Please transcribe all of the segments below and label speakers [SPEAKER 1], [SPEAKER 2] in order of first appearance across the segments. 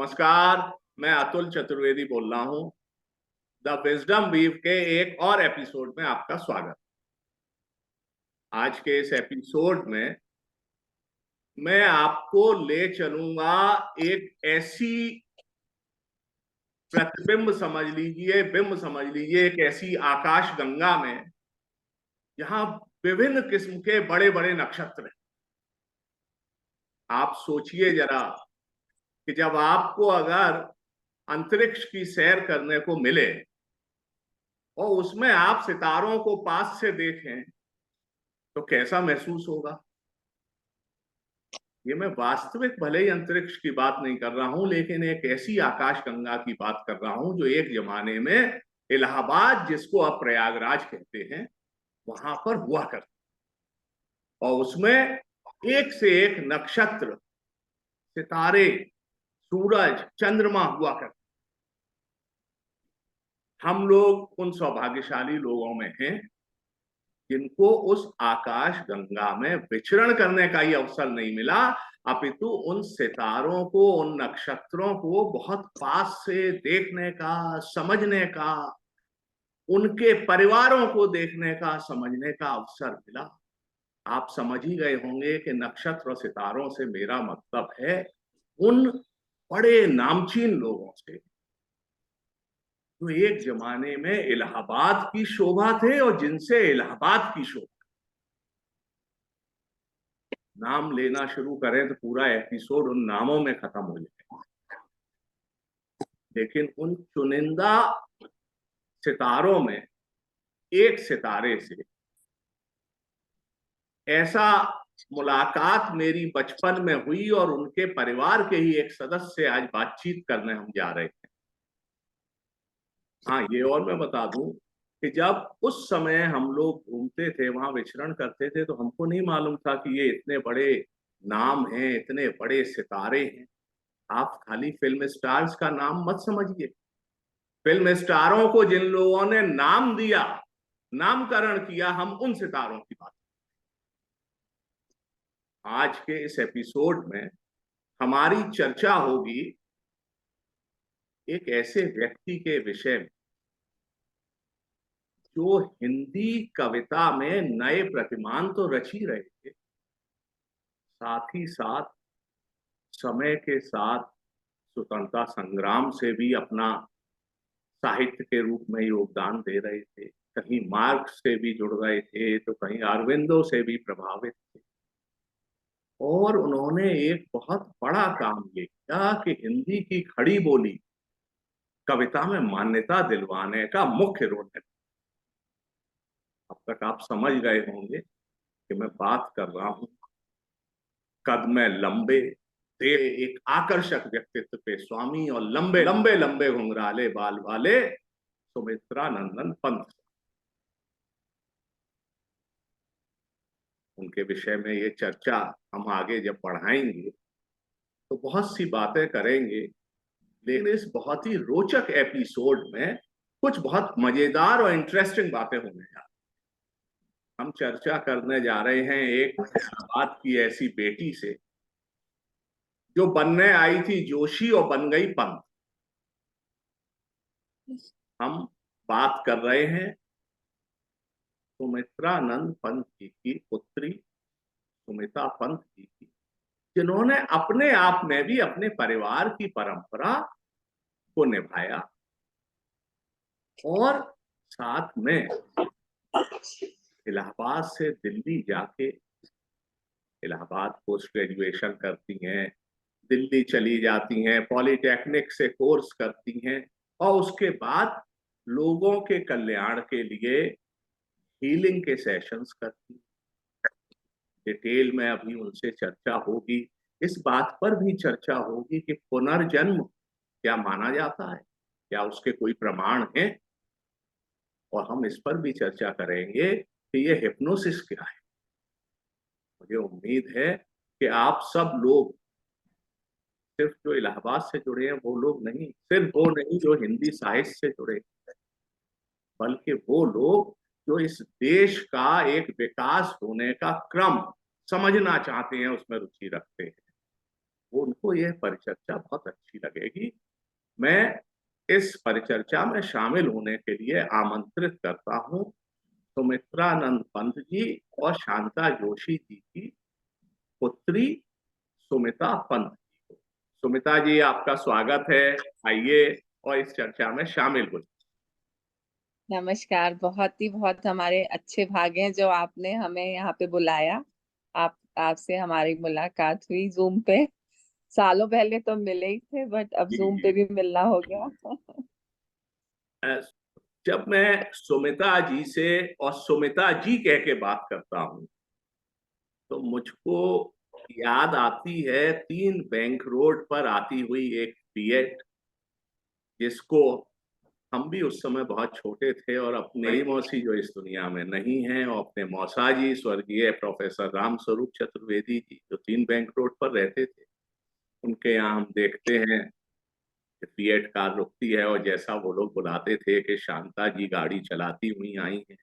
[SPEAKER 1] नमस्कार। मैं अतुल चतुर्वेदी बोल रहा हूं। द विजडम वीव के एक और एपिसोड में आपका स्वागत। आज के इस एपिसोड में मैं आपको ले चलूंगा एक ऐसी प्रतिबिंब समझ लीजिए, बिंब समझ लीजिए, एक ऐसी आकाश गंगा में जहां विभिन्न किस्म के बड़े बड़े नक्षत्र हैं। आप सोचिए जरा कि जब आपको अगर अंतरिक्ष की सैर करने को मिले और उसमें आप सितारों को पास से देखें तो कैसा महसूस होगा। ये मैं वास्तविक भले ही अंतरिक्ष की बात नहीं कर रहा हूं, लेकिन एक ऐसी आकाश गंगा की बात कर रहा हूं जो एक जमाने में इलाहाबाद, जिसको अब प्रयागराज कहते हैं, वहां पर हुआ करती। और उसमें एक से एक नक्षत्र, सितारे, सूरज, चंद्रमा हुआ करते। हम लोग उन सौभाग्यशाली लोगों में हैं जिनको उस आकाश गंगा में विचरण करने का ही अवसर नहीं मिला, अपितु उन सितारों को, उन नक्षत्रों को बहुत पास से देखने का, समझने का, उनके परिवारों को देखने का, समझने का अवसर मिला। आप समझ ही गए होंगे कि नक्षत्र और सितारों से मेरा मतलब है उन बड़े नामचीन लोगों से जो एक जमाने में इलाहाबाद की शोभा थे और जिनसे इलाहाबाद की शोभा। नाम लेना शुरू करें तो पूरा एपिसोड उन नामों में खत्म हो जाएगा, लेकिन उन चुनिंदा सितारों में एक सितारे से ऐसा मुलाकात मेरी बचपन में हुई और उनके परिवार के ही एक सदस्य से आज बातचीत करने हम जा रहे हैं। हाँ, ये और मैं बता दूं कि जब उस समय हम लोग घूमते थे, वहां विचरण करते थे, तो हमको नहीं मालूम था कि ये इतने बड़े नाम हैं, इतने बड़े सितारे हैं। आप खाली फिल्म स्टार्स का नाम मत समझिए। फिल्म स्टारों को जिन लोगों ने नाम दिया, नामकरण किया, हम उन सितारों की बात। आज के इस एपिसोड में हमारी चर्चा होगी एक ऐसे व्यक्ति के विषय में जो हिंदी कविता में नए प्रतिमान तो रच ही रहे थे, साथ ही साथ समय के साथ स्वतंत्रता संग्राम से भी अपना साहित्य के रूप में योगदान दे रहे थे। कहीं मार्क्स से भी जुड़ रहे थे तो कहीं अरविंदो से भी प्रभावित थे। और उन्होंने एक बहुत बड़ा काम ये किया कि हिंदी की खड़ी बोली कविता में मान्यता दिलवाने का मुख्य रोल है। अब तक आप समझ गए होंगे कि मैं बात कर रहा हूं कद में लंबे, एक आकर्षक व्यक्तित्व पे स्वामी और लंबे लंबे लंबे घुंघराले बाल वाले सुमित्रा नंदन पंत। उनके विषय में ये चर्चा हम आगे जब बढ़ाएंगे तो बहुत सी बातें करेंगे, लेकिन इस बहुत ही रोचक एपिसोड में कुछ बहुत मजेदार और इंटरेस्टिंग बातें होने जा रही। हम चर्चा करने जा रहे हैं एक बात की ऐसी बेटी से जो बनने आई थी जोशी और बन गई पंत। हम बात कर रहे हैं सुमित्रानंद पंत जी की पुत्री सुमिता पंत जी की, जिन्होंने अपने आप में भी अपने परिवार की परंपरा को निभाया और साथ में इलाहाबाद से दिल्ली जाके इलाहाबाद पोस्ट ग्रेजुएशन करती हैं, दिल्ली चली जाती हैं, पॉलिटेक्निक से कोर्स करती हैं और उसके बाद लोगों के कल्याण के लिए हीलिंग के सेशंस करती हैं। डिटेल में अभी उनसे चर्चा होगी। इस बात पर भी चर्चा होगी कि पुनर्जन्म क्या माना जाता है, क्या उसके कोई प्रमाण हैं, और हम इस पर भी चर्चा करेंगे कि ये हिप्नोसिस क्या है। मुझे उम्मीद है कि आप सब लोग, सिर्फ जो इलाहाबाद से जुड़े हैं वो लोग नहीं, सिर्फ वो नहीं जो हिंदी साहित्य से जुड़े, बल्कि वो लोग जो इस देश का एक विकास होने का क्रम समझना चाहते हैं, उसमें रुचि रखते हैं। उनको यह परिचर्चा बहुत अच्छी लगेगी। मैं इस परिचर्चा में शामिल होने के लिए आमंत्रित करता हूँ सुमित्रानंद पंत जी और शांता जोशी जी की पुत्री सुमिता पंत जी को। सुमिता जी, आपका स्वागत है, आइए और इस चर्चा में शामिल हो।
[SPEAKER 2] नमस्कार। बहुत हमारे अच्छे भाग हैं जो आपने हमें यहाँ पे बुलाया। आपसे हमारी मुलाकात हुई जूम पे। सालों पहले तो मिले ही थे, बट अब
[SPEAKER 1] जी
[SPEAKER 2] जूम
[SPEAKER 1] जी।
[SPEAKER 2] पे भी मिलना हो गया।
[SPEAKER 1] जब मैं सुमिता जी से और सुमिता जी कह के बात करता हूँ तो मुझको याद आती है 3 बैंक रोड पर आती हुई एक फिएट, जिसको हम भी उस समय बहुत छोटे थे और अपने बड़ी मौसी जो इस दुनिया में नहीं है और अपने मौसा जी स्वर्गीय प्रोफेसर राम स्वरूप चतुर्वेदी जी जो 3 बैंक रोड पर रहते थे, उनके यहाँ हम देखते हैं कि फिएट कार रुकती है और जैसा वो लोग बुलाते थे कि शांता जी गाड़ी चलाती हुई आई हैं,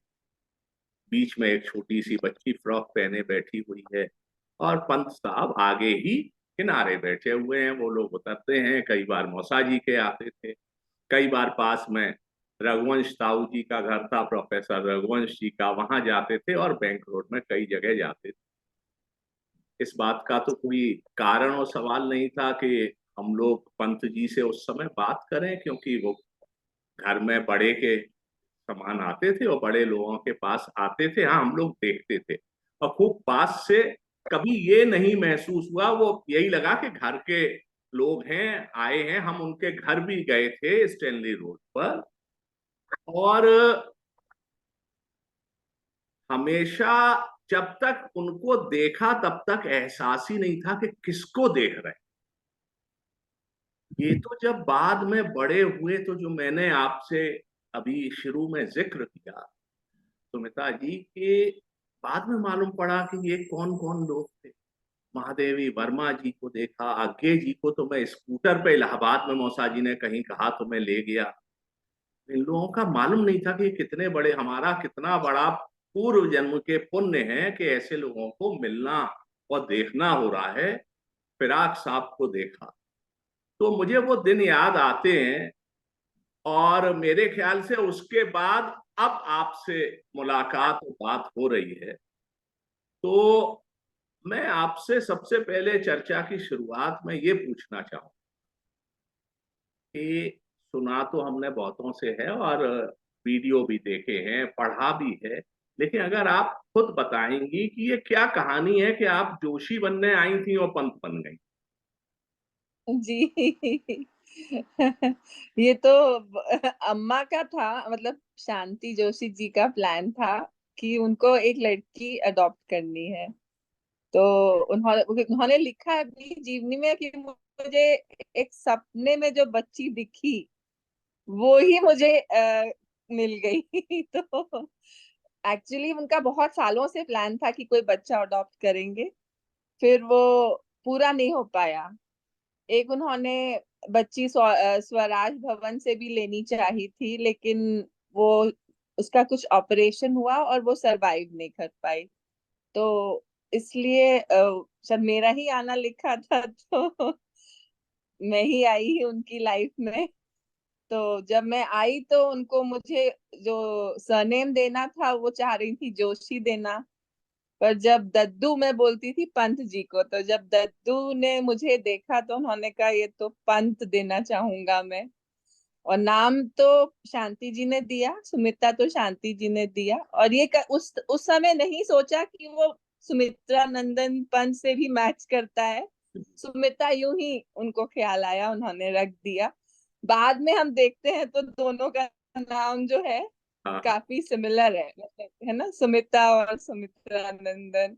[SPEAKER 1] बीच में एक छोटी सी बच्ची फ्रॉक पहने बैठी हुई है और पंत साहब आगे ही किनारे बैठे हुए हैं। वो लोग उतरते हैं, कई बार मौसा जी के आते थे, कई बार पास में रघुवंश ताऊ जी का घर था, प्रोफेसर रघुवंश जी का, वहां जाते थे और बैंक रोड में कई जगह जाते थे। इस बात का तो कोई कारण और सवाल नहीं था कि हम लोग पंत जी से उस समय बात करें, क्योंकि वो घर में बड़े के समान आते थे और बड़े लोगों के पास आते थे। हाँ, हम लोग देखते थे और खूब पास से। कभी ये नहीं महसूस हुआ, वो यही लगा कि घर के लोग हैं, आए हैं। हम उनके घर भी गए थे स्टैनली रोड पर, और हमेशा जब तक उनको देखा तब तक एहसास ही नहीं था कि किसको देख रहे हैं। ये तो जब बाद में बड़े हुए तो जो मैंने आपसे अभी शुरू में जिक्र किया सुमिता जी के, बाद में मालूम पड़ा कि ये कौन कौन लोग थे। महादेवी वर्मा जी को देखा, आज्ञे जी को तो मैं स्कूटर पे इलाहाबाद में मौसा जी ने कहीं कहा तो मैं ले गया। इन लोगों का मालूम नहीं था कि कितने बड़े, हमारा कितना बड़ा पूर्व जन्म के पुण्य है कि ऐसे लोगों को मिलना और देखना हो रहा है। फिराक साहब को देखा तो मुझे वो दिन याद आते हैं, और मेरे ख्याल से उसके बाद अब आपसे मुलाकात और बात हो रही है। तो मैं आपसे सबसे पहले चर्चा की शुरुआत में ये पूछना चाहूँ कि सुना तो हमने बहुतों से है और वीडियो भी देखे हैं, पढ़ा भी है, लेकिन अगर आप खुद बताएंगी कि ये क्या कहानी है कि आप जोशी बनने आई थी और पंत बन गई।
[SPEAKER 2] जी। ये तो अम्मा का था, मतलब शांति जोशी जी का प्लान था कि उनको एक लड़की अडॉप्ट करनी है। तो उन्होंने उन्होंने लिखा अपनी जीवनी में कि मुझे एक सपने में जो बच्ची दिखी वो ही मुझे मिल गई। तो एक्चुअली उनका बहुत सालों से प्लान था कि कोई बच्चा अडॉप्ट करेंगे, फिर वो पूरा नहीं हो पाया। एक उन्होंने बच्ची स्वराज भवन से भी लेनी चाहिए थी, लेकिन वो उसका कुछ ऑपरेशन हुआ और वो सरवाइव नहीं कर पाई। तो इसलिए जब मेरा ही आना लिखा था तो मैं ही आई ही उनकी लाइफ में। तो जब मैं आई तो उनको मुझे जो सरनेम देना था वो चाह रही थी जोशी देना। पर जब दद्दू मैं बोलती थी पंत जी को, तो जब दद्दू ने मुझे देखा तो उन्होंने कहा ये तो पंत देना चाहूंगा मैं। और नाम तो शांति जी ने दिया, सुमित्रा तो शांति जी ने दिया। और ये उस समय नहीं सोचा कि वो सुमित्रा नंदन पंत से भी मैच करता है। सुमित्रा यूं ही उनको ख्याल आया, उन्होंने रख दिया। बाद में हम देखते हैं तो दोनों का नाम जो है
[SPEAKER 1] हाँ।
[SPEAKER 2] काफी सिमिलर है, मतलब है ना, सुमित्रा और सुमित्रा नंदन।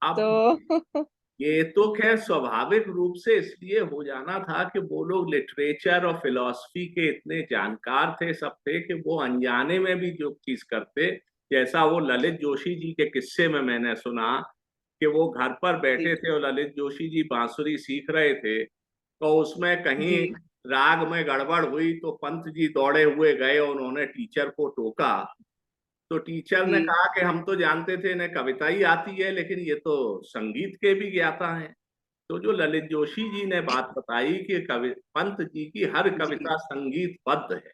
[SPEAKER 1] अब
[SPEAKER 2] तो
[SPEAKER 1] ये तो खैर स्वाभाविक रूप से इसलिए हो जाना था कि वो लोग लिटरेचर और फिलॉसफी के इतने जानकार थे, सब थे, कि वो अनजाने में भी जो चीज करते। जैसा वो ललित जोशी जी के किस्से में मैंने सुना कि वो घर पर
[SPEAKER 2] जी
[SPEAKER 1] बैठे थे और ललित जोशी जी बांसुरी सीख रहे थे, तो उसमें कहीं
[SPEAKER 2] जी
[SPEAKER 1] राग में गड़बड़ हुई तो पंत जी दौड़े हुए गए और उन्होंने टीचर को टोका। तो टीचर ने
[SPEAKER 2] जी
[SPEAKER 1] कहा कि हम तो जानते थे इन्हें कविता ही आती है, लेकिन ये तो संगीत के भी ज्ञाता हैं। तो जो ललित जोशी जी ने बात बताई कि कवि पंत जी की हर
[SPEAKER 2] जी
[SPEAKER 1] कविता संगीतबद्ध है,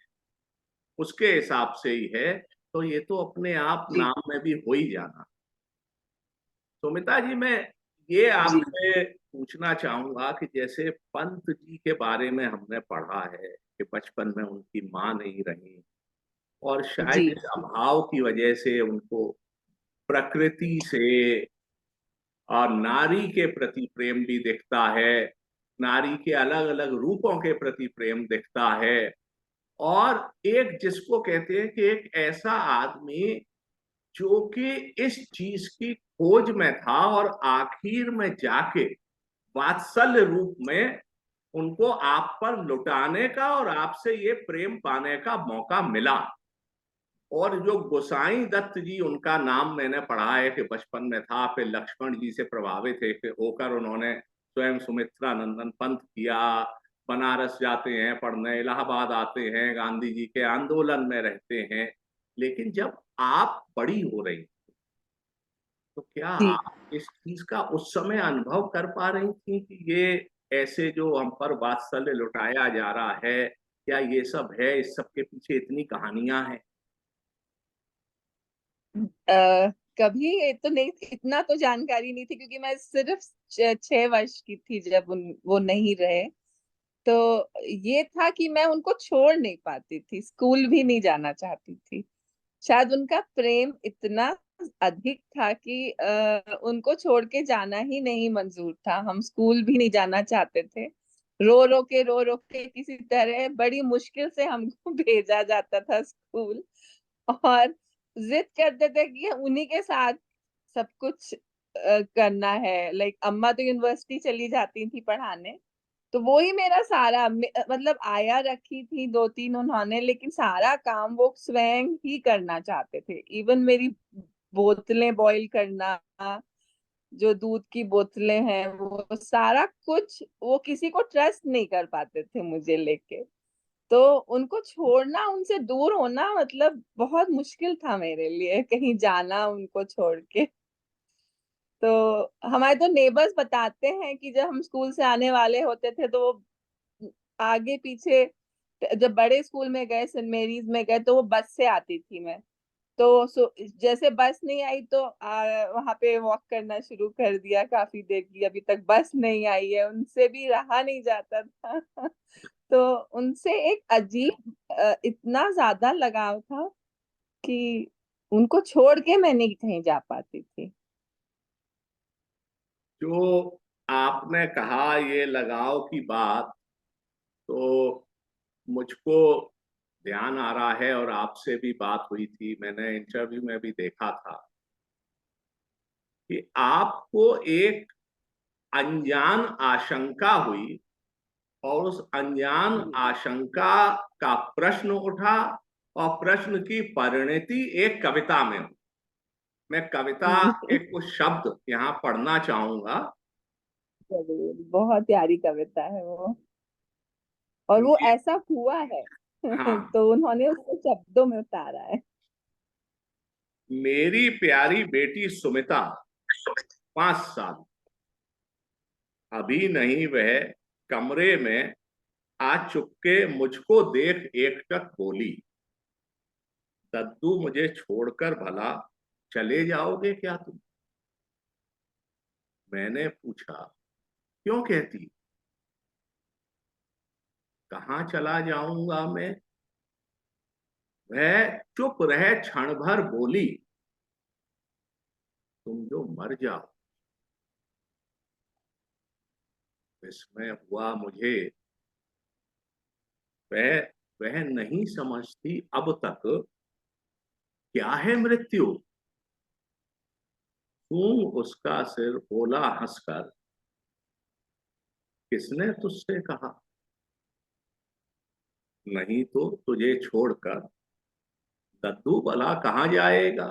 [SPEAKER 1] उसके हिसाब से ही है, तो ये तो अपने आप
[SPEAKER 2] जी
[SPEAKER 1] नाम में भी हो ही जाना। सुमिता जी, मैं ये
[SPEAKER 2] जी
[SPEAKER 1] आपसे पूछना चाहूंगा कि जैसे पंत जी के बारे में हमने पढ़ा है कि बचपन में उनकी मां नहीं रही, और
[SPEAKER 2] जी
[SPEAKER 1] शायद इस अभाव की वजह से उनको प्रकृति से और नारी के प्रति प्रेम भी दिखता है, नारी के अलग अलग रूपों के प्रति प्रेम दिखता है। और एक जिसको कहते हैं कि एक ऐसा आदमी जो कि इस चीज की खोज में था और आखिर में जाके वात्सल्य रूप में उनको आप पर लुटाने का और आपसे ये प्रेम पाने का मौका मिला। और जो गोसाई दत्त जी, उनका नाम मैंने पढ़ा है कि बचपन में था, फिर लक्ष्मण जी से प्रभावित होकर उन्होंने स्वयं सुमित्रा नंदन पंथ किया, बनारस जाते हैं पढ़ने, इलाहाबाद आते हैं, गांधी जी के आंदोलन में रहते हैं। लेकिन जब आप बड़ी हो रही, तो क्या
[SPEAKER 2] जी
[SPEAKER 1] आप इस चीज का उस समय अनुभव कर पा रही थी कि ये ऐसे जो हम पर वात्सल्य लुटाया जा रहा है, क्या ये सब है, इस सब के पीछे इतनी कहानियां हैं?
[SPEAKER 2] कभी ये तो नहीं, इतना तो जानकारी नहीं थी क्योंकि मैं सिर्फ 6 वर्ष की थी जब वो नहीं रहे। तो ये था कि मैं उनको छोड़ नहीं पाती थी, स्कूल भी नहीं जाना चाहती थी। शायद उनका प्रेम इतना अधिक था कि उनको छोड़ के जाना ही नहीं मंजूर था। हम स्कूल भी नहीं जाना चाहते थे। रो रो के किसी तरह बड़ी मुश्किल से हमको भेजा जाता था स्कूल। और जिद करते थे कि उन्हीं के साथ सब कुछ करना है। लाइक अम्मा तो यूनिवर्सिटी चली जाती थी पढ़ाने, तो वो ही मेरा सारा मतलब आया रखी थी 2-3 उन्होंने, लेकिन सारा काम वो स्वयं ही करना चाहते थे। इवन मेरी बोतलें बॉईल करना, जो दूध की बोतलें हैं, वो सारा कुछ वो किसी को ट्रस्ट नहीं कर पाते थे मुझे लेके। तो उनको छोड़ना, उनसे दूर होना मतलब बहुत मुश्किल था मेरे लिए, कहीं जाना उनको छोड़ के। तो हमारे तो नेबर्स बताते हैं कि जब हम स्कूल से आने वाले होते थे तो वो आगे पीछे, जब बड़े स्कूल में गए, सेंट मेरीज में गए, तो वो बस से आती थी मैं। तो जैसे बस नहीं आई तो वहां पे वॉक करना शुरू कर दिया काफी देर की, अभी तक बस नहीं आई है, उनसे भी रहा नहीं जाता था। तो उनसे एक अजीब इतना ज्यादा लगाव था कि उनको छोड़ के मैं नहीं कहीं जा पाती थी।
[SPEAKER 1] जो आपने कहा ये लगाव की बात, तो मुझको ध्यान आ रहा है, और आपसे भी बात हुई थी, मैंने इंटरव्यू में भी देखा था कि आपको एक अनजान आशंका हुई, और उस अनजान
[SPEAKER 2] जी
[SPEAKER 1] आशंका का प्रश्न उठा, और प्रश्न की परिणति एक कविता में हुई। मैं कविता के कुछ शब्द यहाँ पढ़ना चाहूंगा।
[SPEAKER 2] जरूर, बहुत प्यारी कविता है वो, और वो
[SPEAKER 1] ये,
[SPEAKER 2] ऐसा हुआ है।
[SPEAKER 1] हाँ।
[SPEAKER 2] तो उन्होंने उसको शब्दों में उतारा है।
[SPEAKER 1] मेरी प्यारी बेटी सुमिता, 5 साल, अभी नहीं वह कमरे में आ चुपके मुझको देख एकटक बोली, दद्दू मुझे छोड़कर भला चले जाओगे क्या तुम? मैंने पूछा, क्यों कहती? कहाँ चला जाऊंगा मैं? वह चुप रहे, क्षण भर बोली, तुम जो मर जाओ। विस्मय हुआ मुझे, वह वह नहीं समझती अब तक क्या है मृत्यु। तू उसका सिर बोला हंसकर, किसने तुझसे कहा? नहीं तो तुझे छोड़कर दद्दू भला कहाँ जाएगा?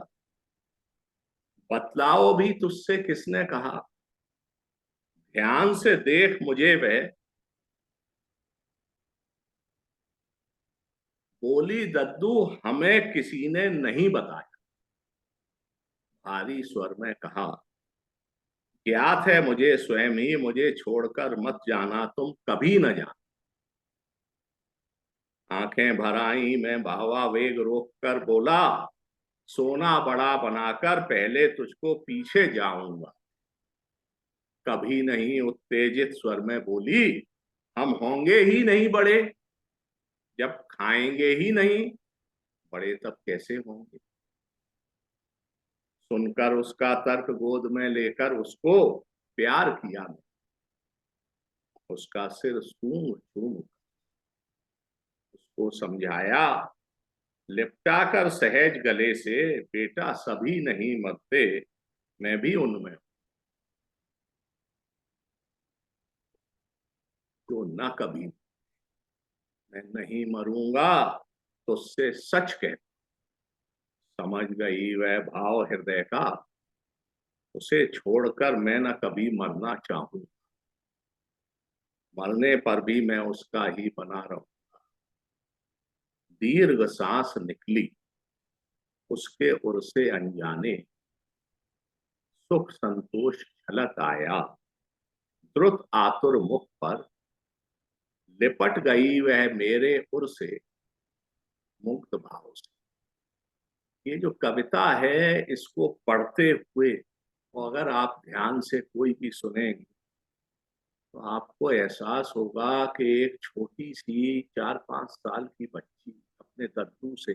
[SPEAKER 1] बतलाओ भी तुझसे किसने कहा? ध्यान से देख मुझे वह बोली, दद्दू हमें किसी ने नहीं बताया। भारी स्वर में कहा, ज्ञात है मुझे स्वयं ही, मुझे छोड़कर मत जाना तुम कभी न जाना। आंखें भर आई, मैं भावा वेग रोक कर बोला, सोना बड़ा बनाकर पहले तुझको पीछे जाऊंगा। कभी नहीं उत्तेजित स्वर में बोली, हम होंगे ही नहीं बड़े, जब खाएंगे ही नहीं, बड़े तब कैसे होंगे। सुनकर उसका तर्क गोद में लेकर उसको प्यार किया मैं, उसका सिर सूंघ सूंघ उसको समझाया, लिपटा कर सहज गले से, बेटा सभी नहीं मरते, मैं भी उनमें जो न कभी। मैं नहीं मरूंगा तो उससे सच कह, समझ गई वह भाव हृदय का, उसे छोड़कर मैं न कभी मरना चाहूं, मरने पर भी मैं उसका ही बना रहूं। दीर्घ सांस निकली उसके उर से अनजाने, सुख संतोष झलक आया द्रुत आतुर मुख पर, लिपट गई वह मेरे उर से मुग्ध भाव से। ये जो कविता है इसको पढ़ते हुए, और अगर आप ध्यान से कोई भी सुनेंगे तो आपको एहसास होगा कि एक छोटी सी 4-5 साल की बच्ची अपने दद्दू से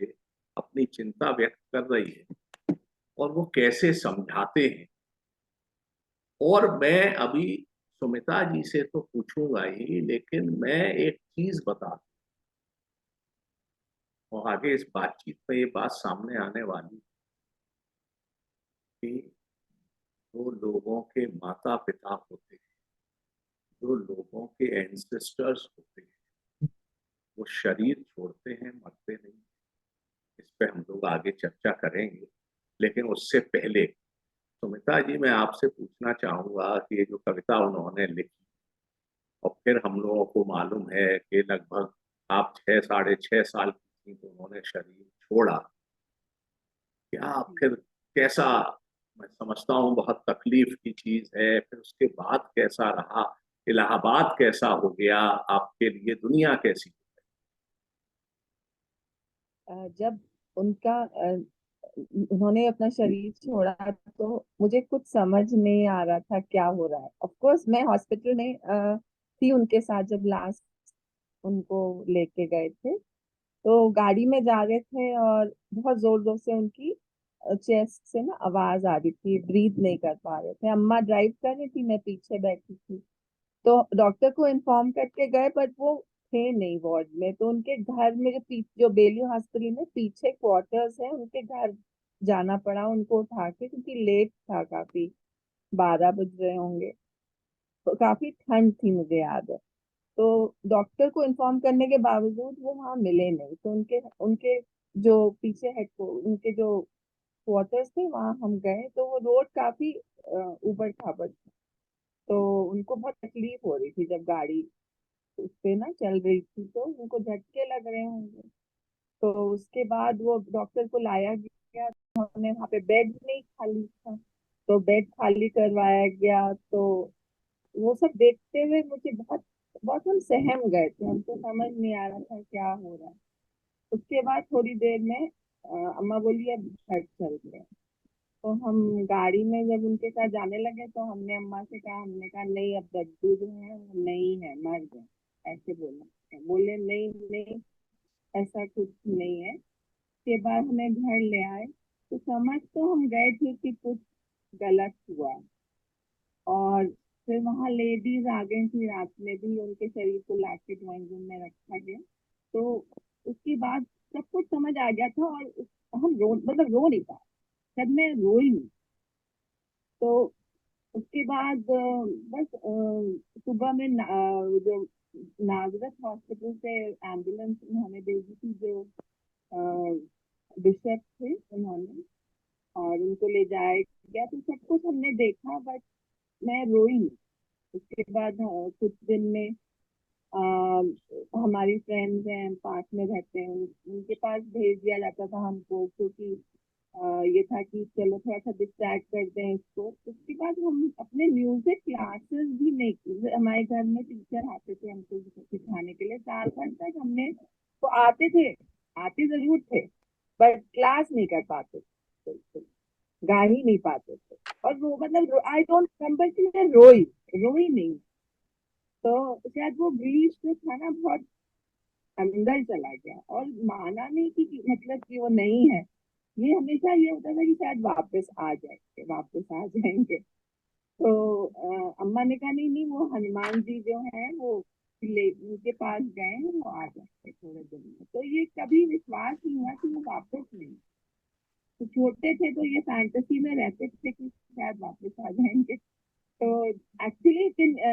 [SPEAKER 1] अपनी चिंता व्यक्त कर रही है, और वो कैसे समझाते हैं। और मैं अभी सुमिता जी से तो पूछूंगा ही, लेकिन मैं एक चीज बता दूं, और आगे इस बातचीत में ये बात सामने आने वाली कि जो लोगों के माता पिता होते हैं, जो लोगों के एंसेस्टर्स होते हैं, वो शरीर छोड़ते हैं, मरते नहीं। इस पे हम लोग आगे चर्चा करेंगे, लेकिन उससे पहले सुमिता जी मैं आपसे पूछना चाहूंगा कि ये जो कविता उन्होंने लिखी, और फिर हम लोगों को मालूम है कि लगभग आप 6-6.5 साल की थी तो उन्होंने शरीर छोड़ा, क्या फिर कैसा, मैं समझता हूँ बहुत तकलीफ की चीज है, फिर उसके बाद कैसा रहा, इलाहाबाद कैसा हो गया आपके लिए, दुनिया कैसी।
[SPEAKER 2] जब उनका उन्होंने अपना शरीर छोड़ा तो मुझे कुछ समझ नहीं आ रहा था क्या हो रहा है। ऑफ कोर्स मैं हॉस्पिटल में थी उनके साथ जब लास्ट उनको लेके गए थे। तो गाड़ी में जा रहे थे और बहुत जोर जोर से उनकी चेस्ट से ना आवाज आ रही थी, ब्रीथ नहीं कर पा रहे थे। अम्मा ड्राइव कर रही थी, मैं पीछे बैठी थी। तो डॉक्टर को इन्फॉर्म करके गए बट वो थे नहीं वार्ड में। तो उनके घर में जो जो बेली हॉस्पिटल में पीछे क्वार्टर्स है, उनके घर जाना पड़ा उनको उठा के, क्योंकि लेट था काफी, 12 बज रहे होंगे। तो काफी ठंड थी मुझे याद है। तो डॉक्टर को इन्फॉर्म करने के बावजूद वो वहां मिले नहीं। तो उनके उनके जो पीछे हेड को उनके जो क्वार्टर्स थे वहां हम गए, तो वो रोड काफी ऊबड़ खाबड़ था। तो उनको बहुत तकलीफ हो रही थी जब गाड़ी उस पे ना चल रही थी, तो उनको झटके लग रहे होंगे। तो उसके बाद वो डॉक्टर को लाया गया, उन्होंने वहां पे बेड नहीं खाली था, तो बेड खाली करवाया गया। तो वो सब देखते हुए मुझे बहुत बहुत हम सहम गए थे, हमको समझ नहीं आ रहा था क्या हो रहा है। उसके बाद थोड़ी देर में अम्मा बोली अब घर चलते हैं। तो हम गाड़ी में जब उनके साथ जाने लगे तो हमने अम्मा से कहा, हमने कहा नहीं अब दद्दू जो है वो नहीं है, मर गए, ऐसे बोला। बोले नहीं नहीं, ऐसा कुछ नहीं है। के बाद हमें घर ले आए तो समझ तो हम गए थे कि कुछ गलत हुआ। और फिर वहां लेडीज आ गई थी, रात में भी उनके शरीर को लाके ड्राइंग रूम में रखा गया। तो उसके बाद सब कुछ समझ आ गया था। और हम रो मतलब रो नहीं पाए, तब मैं रोई नहीं। तो उसके बाद बस सुबह में जो नागरथ हॉस्पिटल से एम्बुलेंस उन्होंने भेजी थी, जो बिशप थे उन्होंने, और उनको ले जाया गया। तो सब कुछ हमने देखा बट मैं रोई नहीं। उसके बाद कुछ दिन में हमारी फ्रेंड्स हैं पास में रहते हैं, उनके पास भेज दिया जाता था हमको, क्योंकि ये था कि चलो थोड़ा सा डिस्ट्रैक्ट कर दें इसको। उसके बाद हम अपने म्यूजिक क्लासेस भी नहीं, हमारे घर में टीचर आते थे हमको सिखाने के लिए, 4 साल तक हमने तो आते थे, आते जरूर थे, बट क्लास नहीं कर पाते थे, बिल्कुल गा ही नहीं पाते थे। और वो मतलब आई डोंट रिमेम्बर कि मैं रोई, रोई नहीं। तो शायद वो ग्रीस जो था ना बहुत अंदर चला गया, और माना नहीं कि मतलब कि वो नहीं है। ये हमेशा ये होता था कि शायद वापस आ जाएंगे, वापस आ जाएंगे। तो अम्मा ने कहा नहीं नहीं, वो हनुमान जी जो है वो ले उनके पास गए हैं, वो आ जाएंगे थोड़े दिन में। तो ये कभी विश्वास नहीं हुआ कि वो वापस नहीं। तो छोटे थे तो ये फैंटेसी में रहते थे कि शायद वापस आ जाएंगे। तो एक्चुअली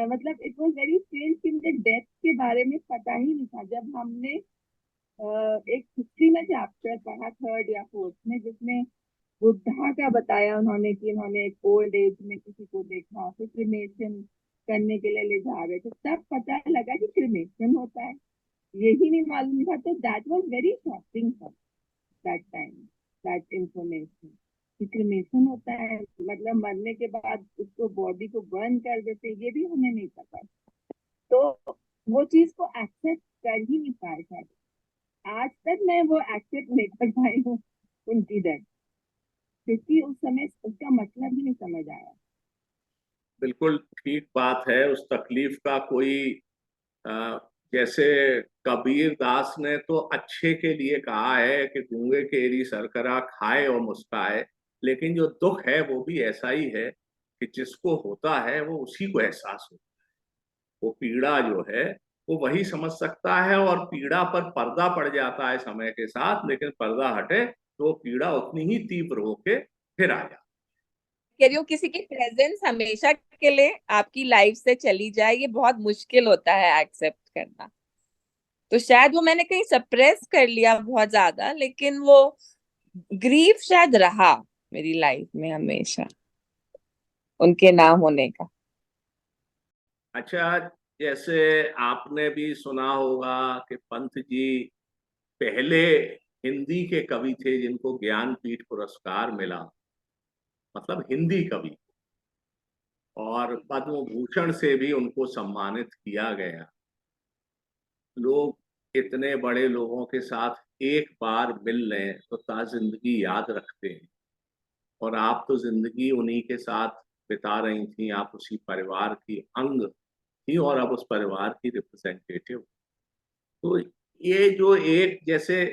[SPEAKER 2] मतलब इट वाज वेरी स्ट्रेंज कि मुझे डेथ के बारे में पता ही नहीं था। जब हमने एक हिस्ट्री में चैप्टर पढ़ा, 3rd या 4th में, जिसमें बुद्धा का बताया उन्होंने कि उन्होंने एक ओल्ड एज में किसी को देखा, फिर क्रिमेशन करने के लिए ले जा रहे थे, तब पता लगा कि क्रिमेशन होता है। यही नहीं मालूम था। तो that was very shocking for that time, that information कि क्रिमेशन होता है, मतलब मरने के बाद उसको बॉडी को बर्न कर देते, ये भी हमें नहीं पता। तो वो चीज को एक्सेप्ट कर ही नहीं पाए शायद। आज तक मैं वो एक्सेप्ट नहीं कर पाई हूँ उनकी डेथ, क्योंकि उस समय उसका मतलब ही नहीं समझ आया।
[SPEAKER 1] बिल्कुल ठीक बात है। उस तकलीफ का कोई अ, जैसे कबीर दास ने तो अच्छे के लिए कहा है कि गूंगे केरी सरकरा खाए और मुस्काए, लेकिन जो दुख है वो भी ऐसा ही है कि जिसको होता है वो उसी को एहसास होता है। वो पीड़ा जो है वो वही समझ सकता है, और पीड़ा पर पर्दा पड़ जाता है समय के साथ, लेकिन पर्दा हटे तो पीड़ा उतनी ही तीव्र होके फिर आ जाती
[SPEAKER 2] कह रही हूँ किसी की प्रेजेंस हमेशा के लिए आपकी लाइफ से चली जाए, ये बहुत मुश्किल होता है एक्सेप्ट करना। तो शायद वो मैंने कहीं सप्रेस कर लिया बहुत ज्यादा, लेकिन वो ग्रीफ शायद रहा मेरी लाइफ में हमेशा, उनके ना होने का।
[SPEAKER 1] है। अच्छा, जैसे आपने भी सुना होगा कि पंत जी पहले हिंदी के कवि थे जिनको ज्ञानपीठ पुरस्कार मिला, मतलब हिंदी कवि, और पद्म भूषण से भी उनको सम्मानित किया गया। लोग इतने बड़े लोगों के साथ एक बार मिल लें तो जिंदगी याद रखते हैं, और आप तो जिंदगी उन्हीं के साथ बिता रही थी, आप उसी परिवार की अंग थी और अब उस परिवार की रिप्रेजेंटेटिव। तो ये जो एक जैसे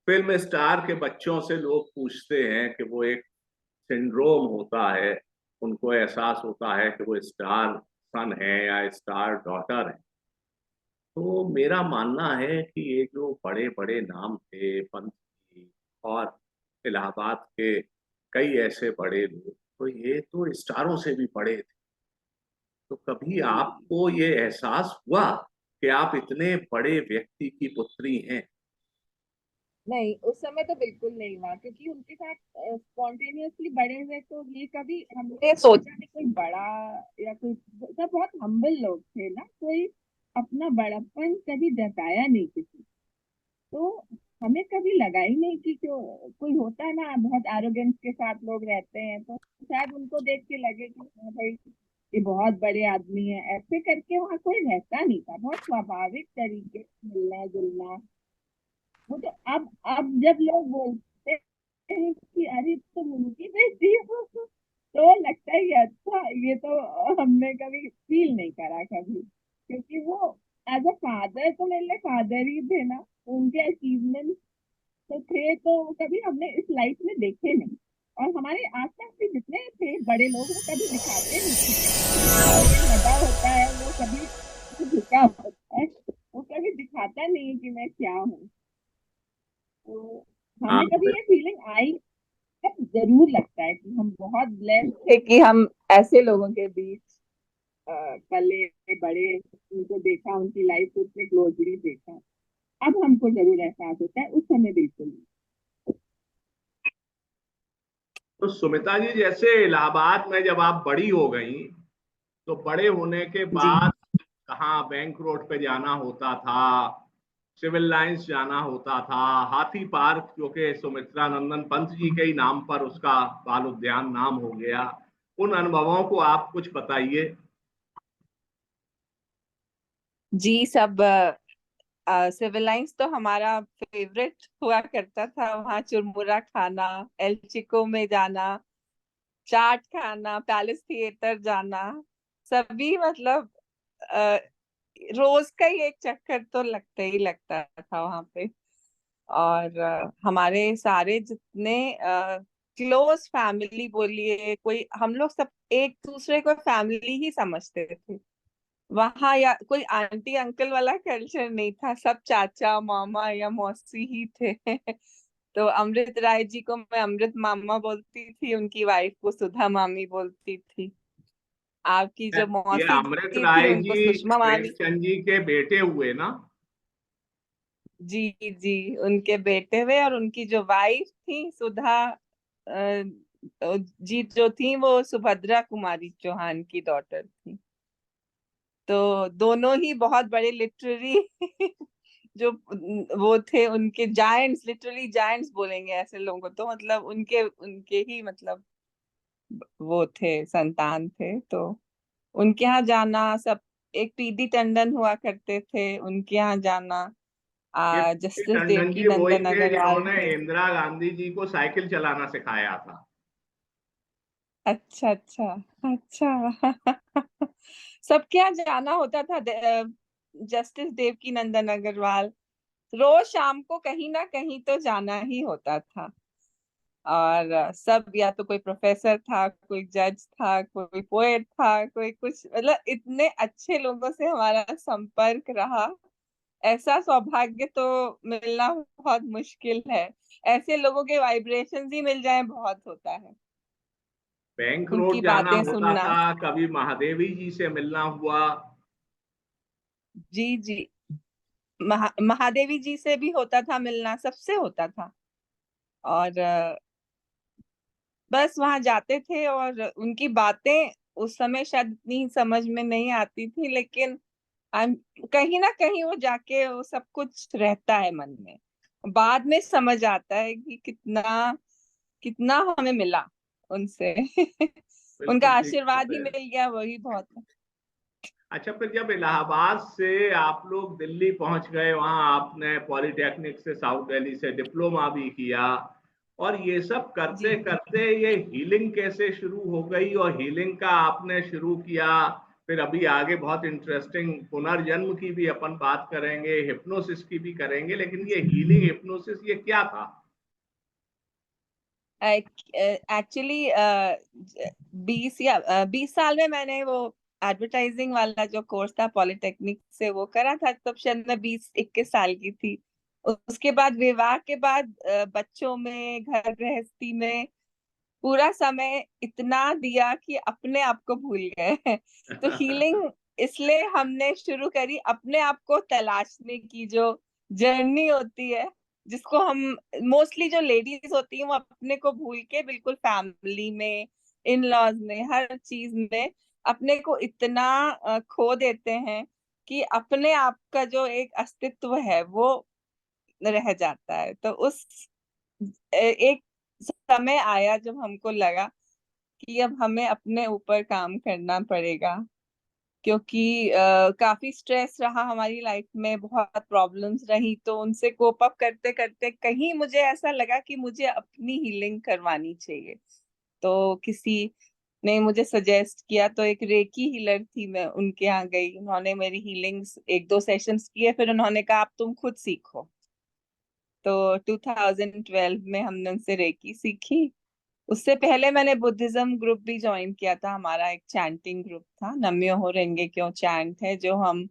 [SPEAKER 1] फिल्म स्टार के बच्चों से लोग पूछते हैं कि वो एक सिंड्रोम होता है, उनको एहसास होता है कि वो स्टार सन है या स्टार डॉटर है। तो मेरा मानना है कि ये जो बड़े बड़े नाम थे, पंत जी और इलाहाबाद के कई ऐसे बड़े लोग, तो ये तो स्टारों से भी बड़े थे। तो कभी आपको ये एहसास हुआ कि आप इतने बड़े व्यक्ति की पुत्री हैं?
[SPEAKER 2] नहीं, उस समय तो बिल्कुल नहीं हुआ, क्योंकि उनके साथ स्पॉन्टेनियसली बड़े हुए, तो ये कभी हमने सोचा नहीं कोई बड़ा या कोई। सब बहुत हम्बल लोग थे ना, कोई अपना बड़प्पन कभी जताया नहीं किसी। तो हमें कभी लगा ही नहीं कि कोई होता है ना बहुत एरोगेंस के साथ लोग रहते हैं, तो शायद उनको देख के लगे कि हाँ भाई ये बहुत बड़े आदमी है, ऐसे करके वहाँ कोई रहता नहीं था। बहुत स्वाभाविक तरीके से मिलना जुलना। वो तो अब जब लोग बोलते हैं कि अरे तुम उनकी बेटी हो, तो लगता है कि अच्छा, ये तो हमने कभी फील नहीं करा कभी, क्योंकि वो एज अ फादर तो मेरे लिए फादर ही थे ना। उनके अचीवमेंट तो थे, तो कभी हमने इस लाइफ में देखे नहीं। और हमारे आसपास भी जितने थे बड़े लोग, वो कभी दिखाते नहीं थे। जो एक बड़ा होता है वो कभी झुका होता है, वो कभी दिखाता नहीं कि मैं क्या हूँ। तो
[SPEAKER 1] हाँ,
[SPEAKER 2] हमें कभी ये फीलिंग आई, तब जरूर लगता है कि हम बहुत ब्लेस्ड थे कि हम ऐसे लोगों के बीच पले बड़े, उनको देखा, उनकी लाइफ को उतने क्लोजली देखा। अब हमको जरूर एहसास होता है, उस समय बिल्कुल नहीं।
[SPEAKER 1] तो सुमिता जी, जैसे इलाहाबाद में जब आप बड़ी हो गई, तो बड़े होने के
[SPEAKER 2] जी।
[SPEAKER 1] बाद कहाँ बैंक रोड पे जाना होता था, सिविल लाइंस जाना होता था, हाथी पार्क जो कि सुमित्रा नंदन पंत जी के ही नाम पर उसका बाल उद्यान नाम हो गया। उन अनुभवों को आप कुछ बताइए।
[SPEAKER 2] जी, सब सिविल लाइंस तो हमारा फेवरेट हुआ करता था। वहाँ चुरमुरा खाना, एल चिको में जाना, चाट खाना, पैलेस थिएटर जाना, सभी मतलब अ, रोज का ही एक चक्कर तो लगता ही लगता था वहां पे। और हमारे सारे जितने क्लोज फैमिली बोलिए, कोई हम लोग सब एक दूसरे को फैमिली ही समझते थे वहां। या कोई आंटी अंकल वाला कल्चर नहीं था, सब चाचा मामा या मौसी ही थे। तो अमृत राय जी को मैं अमृत मामा बोलती थी, उनकी वाइफ को सुधा मामी बोलती थी। आपकी जो
[SPEAKER 1] ये
[SPEAKER 2] मौसी
[SPEAKER 1] अमृत
[SPEAKER 2] जी थी
[SPEAKER 1] राय
[SPEAKER 2] उनको
[SPEAKER 1] जी
[SPEAKER 2] सुषमा मामी।
[SPEAKER 1] प्रेमचंद जी के बेटे हुए ना?
[SPEAKER 2] जी जी, उनके बेटे हुए। और उनकी जो वाइफ थी सुधा जी जो थी, वो सुभद्रा कुमारी चौहान की डॉटर थी। तो दोनों ही बहुत बड़े लिटरेरी जो वो थे, उनके जायंट्स, लिटरली जायंट्स बोलेंगे ऐसे लोगों को, तो मतलब उनके उनके ही मतलब वो थे, संतान थे। तो उनके यहाँ जाना सब। एक पीडी टंडन हुआ करते थे, उनके यहाँ जाना।
[SPEAKER 1] ये
[SPEAKER 2] जस्टिस
[SPEAKER 1] टंडन
[SPEAKER 2] देवकी
[SPEAKER 1] जी वही
[SPEAKER 2] नंदन
[SPEAKER 1] थे
[SPEAKER 2] अग्रवाल
[SPEAKER 1] जिन्होंने
[SPEAKER 2] थे।
[SPEAKER 1] इंदिरा गांधी जी को साइकिल चलाना सिखाया था।
[SPEAKER 2] अच्छा अच्छा अच्छा। सब क्या जाना होता था। जस्टिस देवकी नंदन अग्रवाल रोज शाम को कहीं ना कहीं तो जाना ही होता था। और सब, या तो कोई प्रोफेसर था, कोई जज था, कोई पोएट था, कोई कुछ, मतलब इतने अच्छे लोगों से हमारा संपर्क रहा। ऐसा सौभाग्य तो मिलना बहुत मुश्किल है। ऐसे लोगों के वाइब्रेशंस ही मिल जाए बहुत होता है।
[SPEAKER 1] बैंक रोड
[SPEAKER 2] उनकी
[SPEAKER 1] जाना
[SPEAKER 2] बातें
[SPEAKER 1] होता
[SPEAKER 2] सुनना।
[SPEAKER 1] था, कभी महादेवी जी से मिलना हुआ।
[SPEAKER 2] जी जी, महादेवी जी से भी होता था मिलना, सबसे होता था। और बस वहां जाते थे, और उनकी बातें उस समय शायद इतनी समझ में नहीं आती थी, लेकिन कहीं ना कहीं वो जाके वो सब कुछ रहता है मन में। बाद में समझ आता है कि कितना कितना हमें मिला उनसे। उनका
[SPEAKER 1] बिल्कुल ठीक
[SPEAKER 2] आशीर्वाद
[SPEAKER 1] बात
[SPEAKER 2] ही
[SPEAKER 1] है।
[SPEAKER 2] मिल गया, वही बहुत है।
[SPEAKER 1] अच्छा, फिर जब इलाहाबाद से आप लोग दिल्ली पहुंच गए, वहां आपने पॉलिटेक्निक से, साउथ दिल्ली से डिप्लोमा भी किया, और ये सब
[SPEAKER 2] जी
[SPEAKER 1] करते करते ये हीलिंग कैसे शुरू हो गई और हीलिंग का आपने शुरू किया? फिर अभी आगे बहुत इंटरेस्टिंग पुनर्जन्म की भी अपन बात करेंगे, हिप्नोसिस की भी करेंगे, लेकिन ये हीलिंग हिप्नोसिस ये क्या था?
[SPEAKER 2] एक्चुअली 20 साल में मैंने वो एडवर्टाइजिंग वाला जो कोर्स था पॉलिटेक्निक से, वो करा था। तब शायद मैं 20-21 साल की थी। उसके बाद विवाह के बाद बच्चों में, घर गृहस्थी में पूरा समय इतना दिया कि अपने आप को भूल गए। तो हीलिंग इसलिए हमने शुरू करी, अपने आप को तलाशने की जो जर्नी होती है, जिसको हम मोस्टली जो लेडीज होती हैं वो अपने को भूल के बिल्कुल फैमिली में, इन लॉज में, हर चीज में अपने को इतना खो देते हैं कि अपने आप का जो एक अस्तित्व है वो रह जाता है। तो उस एक समय आया जब हमको लगा कि अब हमें अपने ऊपर काम करना पड़ेगा, क्योंकि काफी स्ट्रेस रहा हमारी लाइफ में, बहुत प्रॉब्लम्स रही। तो उनसे कोप अप करते करते कहीं मुझे ऐसा लगा कि मुझे अपनी हीलिंग करवानी चाहिए। तो किसी ने मुझे सजेस्ट किया, तो एक रेकी हीलर थी, मैं उनके यहाँ गई। उन्होंने मेरी हीलिंग्स 1-2 सेशंस किए, फिर उन्होंने कहा आप तुम खुद सीखो। तो 2012 में हमने उनसे रेकी सीखी। उससे पहले मैंने बुद्धिज्म ग्रुप भी ज्वाइन किया था। हमारा एक चैंटिंग ग्रुप था, नम्यो हो रेंगे क्यों चैंट है, जो हम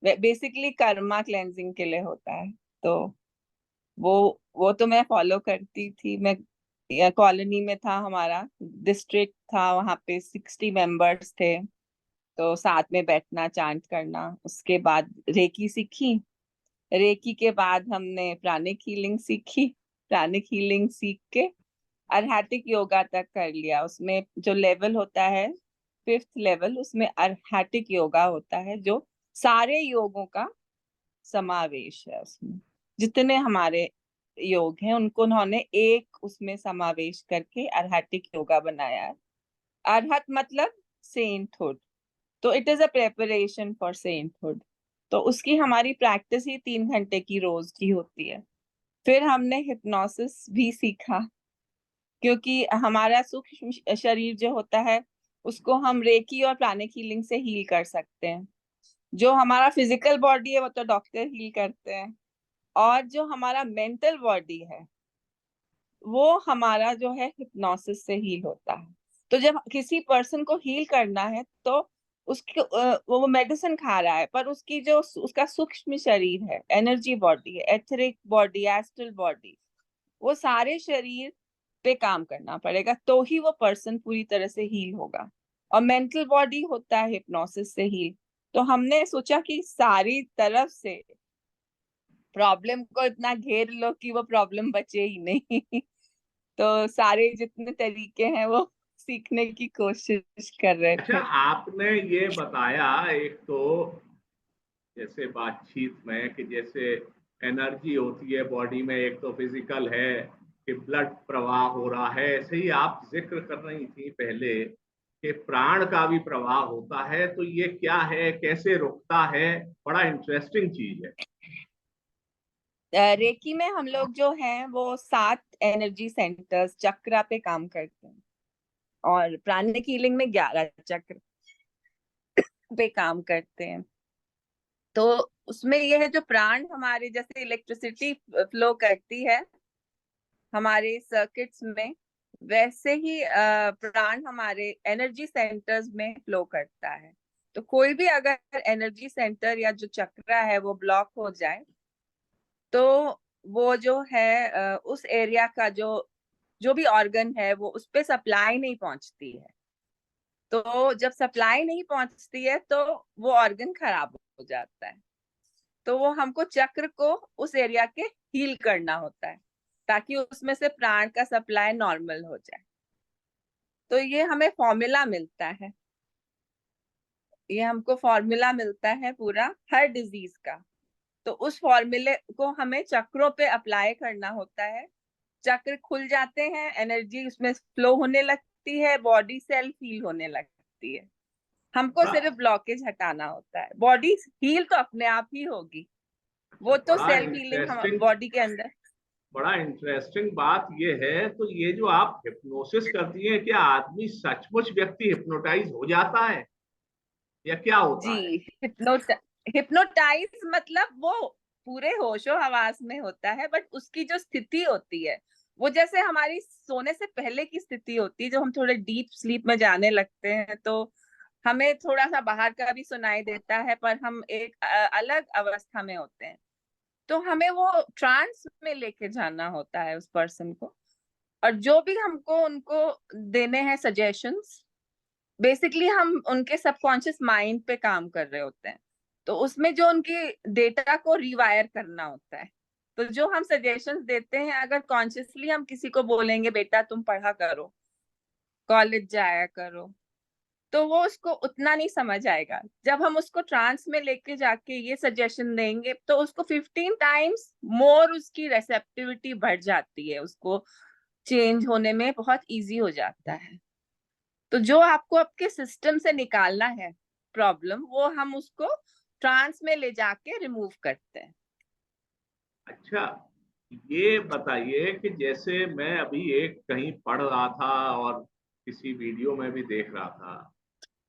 [SPEAKER 2] बेसिकली कर्मा क्लेंजिंग के लिए होता है। तो वो तो मैं फॉलो करती थी। मैं कॉलोनी में था, हमारा डिस्ट्रिक्ट था, वहां पे 60 मेंबर्स थे। तो साथ में बैठना, चांट करना। उसके बाद रेकी सीखी। रेकी के बाद हमने प्राणिक हीलिंग सीखी। प्राणिक हीलिंग सीख के अरहैटिक योगा तक कर लिया। उसमें जो लेवल होता है, 5th लेवल, उसमें अरहैटिक योगा होता है, जो सारे योगों का समावेश है उसमें। जितने हमारे योग हैं उनको उन्होंने एक उसमें समावेश करके आध्यात्मिक योगा बनाया है। अरहत मतलब सेंटहुड, तो it is a preparation for sainthood. तो उसकी हमारी प्रैक्टिस ही 3 घंटे की रोज की होती है। फिर हमने हिप्नोसिस भी सीखा, क्योंकि हमारा सूक्ष्म शरीर जो होता है उसको हम रेकी और प्राणिक हीलिंग से हील कर सकते हैं। जो हमारा फिजिकल बॉडी है वो तो डॉक्टर हील करते हैं, और जो हमारा मेंटल बॉडी है वो हमारा जो है हिप्नोसिस से हील होता है। तो जब किसी पर्सन को हील करना है तो उसके वो मेडिसिन खा रहा है, पर उसकी जो उसका सूक्ष्म शरीर है, एनर्जी बॉडी है, एथरिक बॉडी, एस्ट्रल बॉडी, वो सारे शरीर पे काम करना पड़ेगा, तो ही वो पर्सन पूरी तरह से हील होगा। और मेंटल बॉडी होता है हिप्नोसिस से हील। तो हमने सोचा कि सारी तरफ से प्रॉब्लम को इतना घेर लो कि वो प्रॉब्लम बचे ही नहीं। तो सारे जितने तरीके हैं वो सीखने की कोशिश कर रहे
[SPEAKER 1] अच्छा,
[SPEAKER 2] थे।
[SPEAKER 1] आपने ये बताया एक तो जैसे बातचीत में कि जैसे एनर्जी होती है बॉडी में, एक तो फिजिकल है कि ब्लड प्रवाह हो रहा है, ऐसे ही आप जिक्र कर रही थी पहले कि प्राण का भी प्रवाह होता है। तो ये क्या है, कैसे रुकता है? बड़ा इंटरेस्टिंग चीज है।
[SPEAKER 2] रेकी में हम लोग जो हैं वो 7 एनर्जी सेंटर्स चक्रा पे काम करते हैं, और प्राणिक हीलिंग में 11 चक्र पे काम करते हैं। तो उसमें ये है, जो प्राण हमारे जैसे इलेक्ट्रिसिटी फ्लो करती है हमारे सर्किट्स में, वैसे ही प्राण हमारे एनर्जी सेंटर्स में फ्लो करता है। तो कोई भी अगर एनर्जी सेंटर या जो चक्र है वो ब्लॉक हो जाए तो वो जो है उस एरिया का जो जो भी ऑर्गन है वो उस पे सप्लाई नहीं पहुंचती है। तो जब सप्लाई नहीं पहुंचती है तो वो ऑर्गन खराब हो जाता है। तो वो हमको चक्र को उस एरिया के हील करना होता है, ताकि उसमें से प्राण का सप्लाई नॉर्मल हो जाए। तो ये हमें फॉर्मूला मिलता है, ये हमको फॉर्मूला मिलता है पूरा हर डिजीज का। तो उस फॉर्मूले को हमें चक्रों पे अप्लाई करना होता है। चक्र खुल जाते हैं, एनर्जी उसमें फ्लो होने लगती है, बॉडी सेल्फ हील होने लगती है। हमको
[SPEAKER 1] बड़ा
[SPEAKER 2] सिर्फ ब्लॉकेज हटाना होता है, बॉडी हील तो अपने आप ही होगी।
[SPEAKER 1] अच्छा,
[SPEAKER 2] वो तो
[SPEAKER 1] बड़ा
[SPEAKER 2] सेल्फ हीलिंग हम
[SPEAKER 1] इंटरेस्टिंग,
[SPEAKER 2] बॉडी के अंदर।
[SPEAKER 1] बड़ा इंटरेस्टिंग बात ये है। तो ये जो आप हिप्नोसिस करती हैं, क्या आदमी सचमुच व्यक्ति हिप्नोटाइज हो जाता है या क्या
[SPEAKER 2] जी,
[SPEAKER 1] होता है?
[SPEAKER 2] हिप्नोटाइज मतलब वो पूरे होशो हवास में होता है, बट उसकी जो स्थिति होती है वो जैसे हमारी सोने से पहले की स्थिति होती है। जो हम थोड़े डीप स्लीप में जाने लगते हैं तो हमें थोड़ा सा बाहर का भी सुनाई देता है, पर हम एक अलग अवस्था में होते हैं। तो हमें वो ट्रांस में लेके जाना होता है उस पर्सन को। और जो भी हमको उनको देने हैं सजेशंस, बेसिकली हम उनके सबकॉन्शियस माइंड पे काम कर रहे होते हैं। तो उसमें जो उनकी डेटा को रिवायर करना होता है। तो जो हम सजेशंस देते हैं, अगर कॉन्शियसली हम किसी को बोलेंगे बेटा तुम पढ़ा करो, कॉलेज जाया करो, तो वो उसको उतना नहीं समझ आएगा। जब हम उसको ट्रांस में लेके जाके ये सजेशन देंगे तो उसको 15 टाइम्स मोर उसकी रेसेप्टिविटी बढ़ जाती है, उसको चेंज होने में बहुत इजी हो जाता है। तो जो आपको आपके सिस्टम से निकालना है प्रॉब्लम, वो हम उसको ट्रांस में ले जाके रिमूव करते हैं।
[SPEAKER 1] अच्छा, ये बताइए कि जैसे मैं अभी एक कहीं पढ़ रहा था और किसी वीडियो में भी देख रहा था,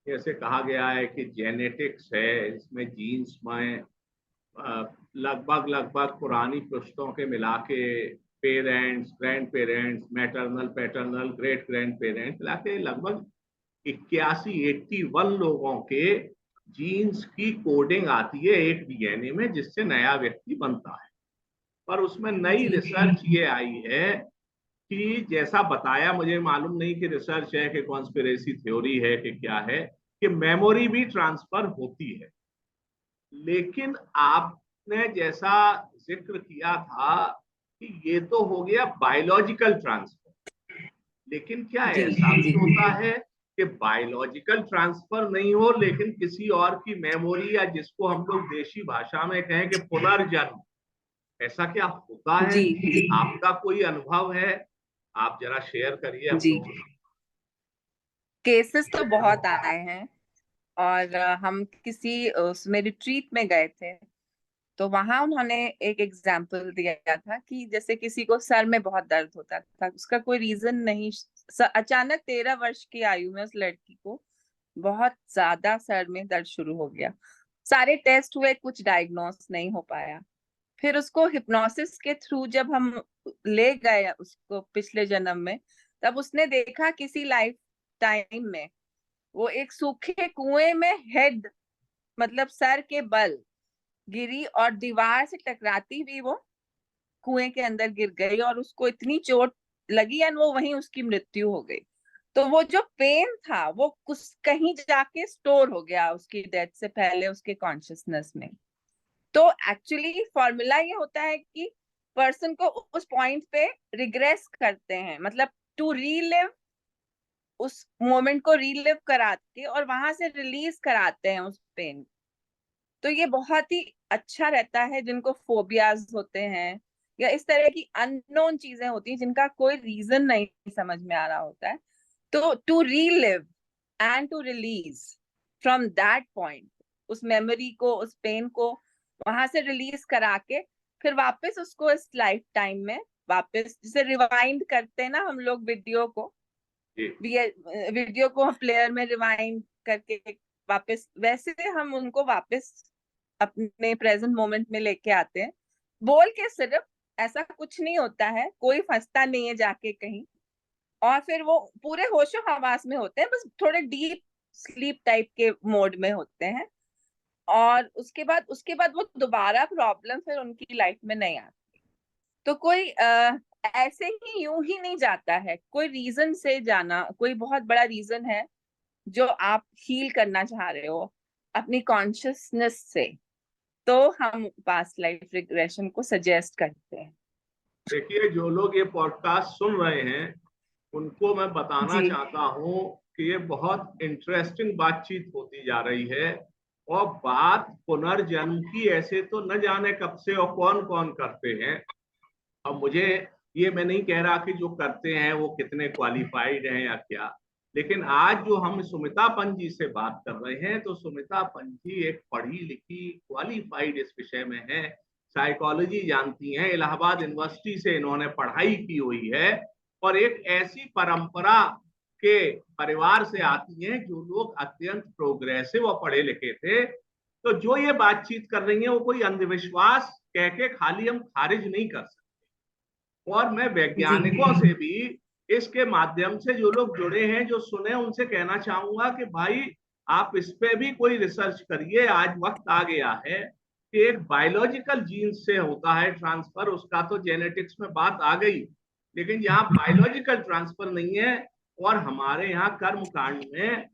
[SPEAKER 1] जैसे कहा गया है कि जेनेटिक्स है, इसमें जीन्स में लगभग लगभग पुरानी पुश्तों के मिला के parents, grand parents, maternal, paternal, great grand parents मिला के लगभग 81 लोगों के जीन्स की कोडिंग आती है एक डीएनए में, जिससे नया व्यक्ति बनता है। पर उसमें नई
[SPEAKER 2] जी
[SPEAKER 1] रिसर्च ये आई है कि जैसा बताया, मुझे मालूम नहीं कि रिसर्च है कि कॉन्स्पिरेसी थ्योरी है कि क्या है, कि मेमोरी भी ट्रांसफर होती है। लेकिन आपने जैसा जिक्र किया था कि ये तो हो गया बायोलॉजिकल ट्रांसफर, लेकिन क्या
[SPEAKER 2] जी
[SPEAKER 1] ऐसा भी
[SPEAKER 2] जी।
[SPEAKER 1] होता है कि बायोलॉजिकल ट्रांसफर नहीं हो, लेकिन किसी और की मेमोरी, या जिसको हम लोग देशी भाषा में कहें कि पुनर्जन्म, ऐसा क्या होता है?
[SPEAKER 2] जी
[SPEAKER 1] आपका कोई अनुभव है? आप जरा शेयर करिए हम
[SPEAKER 2] जी,
[SPEAKER 1] लोगों
[SPEAKER 2] केसेस तो बहुत आए हैं। और हम किसी उसमें रिट्रीट में गए थे, तो वहां उन्होंने एक एग्जाम्पल दिया था कि जैसे किसी को सर में बहुत दर्द होता था, उसका कोई रीजन नहीं, अचानक 13 वर्ष की आयु में उस लड़की को बहुत ज्यादा सर में दर्द शुरू हो गया। सारे टेस्ट हुए, कुछ डायग्नोस नहीं हो पाया। फिर उसको हिप्नोसिस के थ्रू जब हम ले गए उसको पिछले जन्म में, तब उसने देखा किसी लाइफ टाइम में वो एक सूखे कुएं में हेड, मतलब सर के बल गिरी और दीवार से टकराती हुई वो कुएं के अंदर गिर गई, और उसको इतनी चोट लगी एंड वो वहीं उसकी मृत्यु हो गई। तो वो जो पेन था वो कुछ कहीं जाके स्टोर हो गया उसकी डेथ से पहले उसके कॉन्शियसनेस में। तो एक्चुअली फॉर्मूला ये होता है कि पर्सन को उस पॉइंट पे रिग्रेस करते हैं, मतलब टू रीलिव, उस मोमेंट को रीलिव कराते और वहां से रिलीज कराते हैं उस पेन। तो ये बहुत ही अच्छा रहता है जिनको फोबियाज होते हैं या इस तरह की अननोन चीजें होती हैं जिनका कोई रीजन नहीं समझ में आ रहा होता है। तो to relive and to release from that point, उस मेमोरी को, उस पेन को वहां से रिलीज करा के फिर वापस उसको इस लाइफ टाइम में वापस, जैसे रिवाइंड करते हैं ना हम लोग वीडियो को,
[SPEAKER 1] जी।
[SPEAKER 2] वीडियो को हम प्लेयर में रिवाइंड करके वापस, वैसे हम उनको वापस अपने प्रेजेंट मोमेंट में लेके आते हैं। बोल के सिर्फ ऐसा कुछ नहीं होता है, कोई फंसता नहीं है जाके कहीं, और फिर वो पूरे होशो हवास में होते हैं, बस थोड़े डीप स्लीप टाइप के मोड में होते हैं। और उसके बाद वो दोबारा प्रॉब्लम फिर उनकी लाइफ में नहीं आती। तो कोई ऐसे ही यूं ही नहीं जाता है, कोई रीजन से जाना, कोई बहुत बड़ा रीजन है जो आप हील करना चाह रहे हो अपनी कॉन्शियसनेस से, तो हम पास्ट लाइफ रिग्रेशन को सजेस्ट करते हैं।
[SPEAKER 1] देखिए, जो लोग ये पॉडकास्ट सुन रहे हैं उनको मैं बताना
[SPEAKER 2] जी
[SPEAKER 1] चाहता हूँ कि ये बहुत इंटरेस्टिंग बातचीत होती जा रही है। और बात पुनर्जन्म की ऐसे तो न जाने कब से और कौन कौन करते हैं। अब मुझे, ये मैं नहीं कह रहा कि जो करते हैं वो कितने क्वालिफाइड हैं या क्या, लेकिन आज जो हम सुमिता पंत जी से बात कर रहे हैं, तो सुमिता पंत जी एक पढ़ी लिखी, क्वालिफाइड इस विषय में है, साइकोलॉजी जानती हैं, इलाहाबाद यूनिवर्सिटी से इन्होंने पढ़ाई की हुई है, और एक ऐसी परंपरा के परिवार से आती हैं जो लोग अत्यंत प्रोग्रेसिव और पढ़े लिखे थे। तो जो ये बातचीत कर रही है वो कोई अंधविश्वास कह के खाली हम खारिज नहीं कर सकते। और मैं
[SPEAKER 2] जी
[SPEAKER 1] वैज्ञानिकों से भी इसके माध्यम से जो लोग जुड़े हैं, जो सुने, उनसे कहना चाहूंगा कि भाई आप इस पे भी कोई रिसर्च करिए। आज वक्त आ गया है कि एक बायोलॉजिकल जीन से होता है ट्रांसफर, उसका तो जेनेटिक्स में बात आ गई, लेकिन यहाँ बायोलॉजिकल ट्रांसफर नहीं है। और हमारे यहाँ कर्म कांड में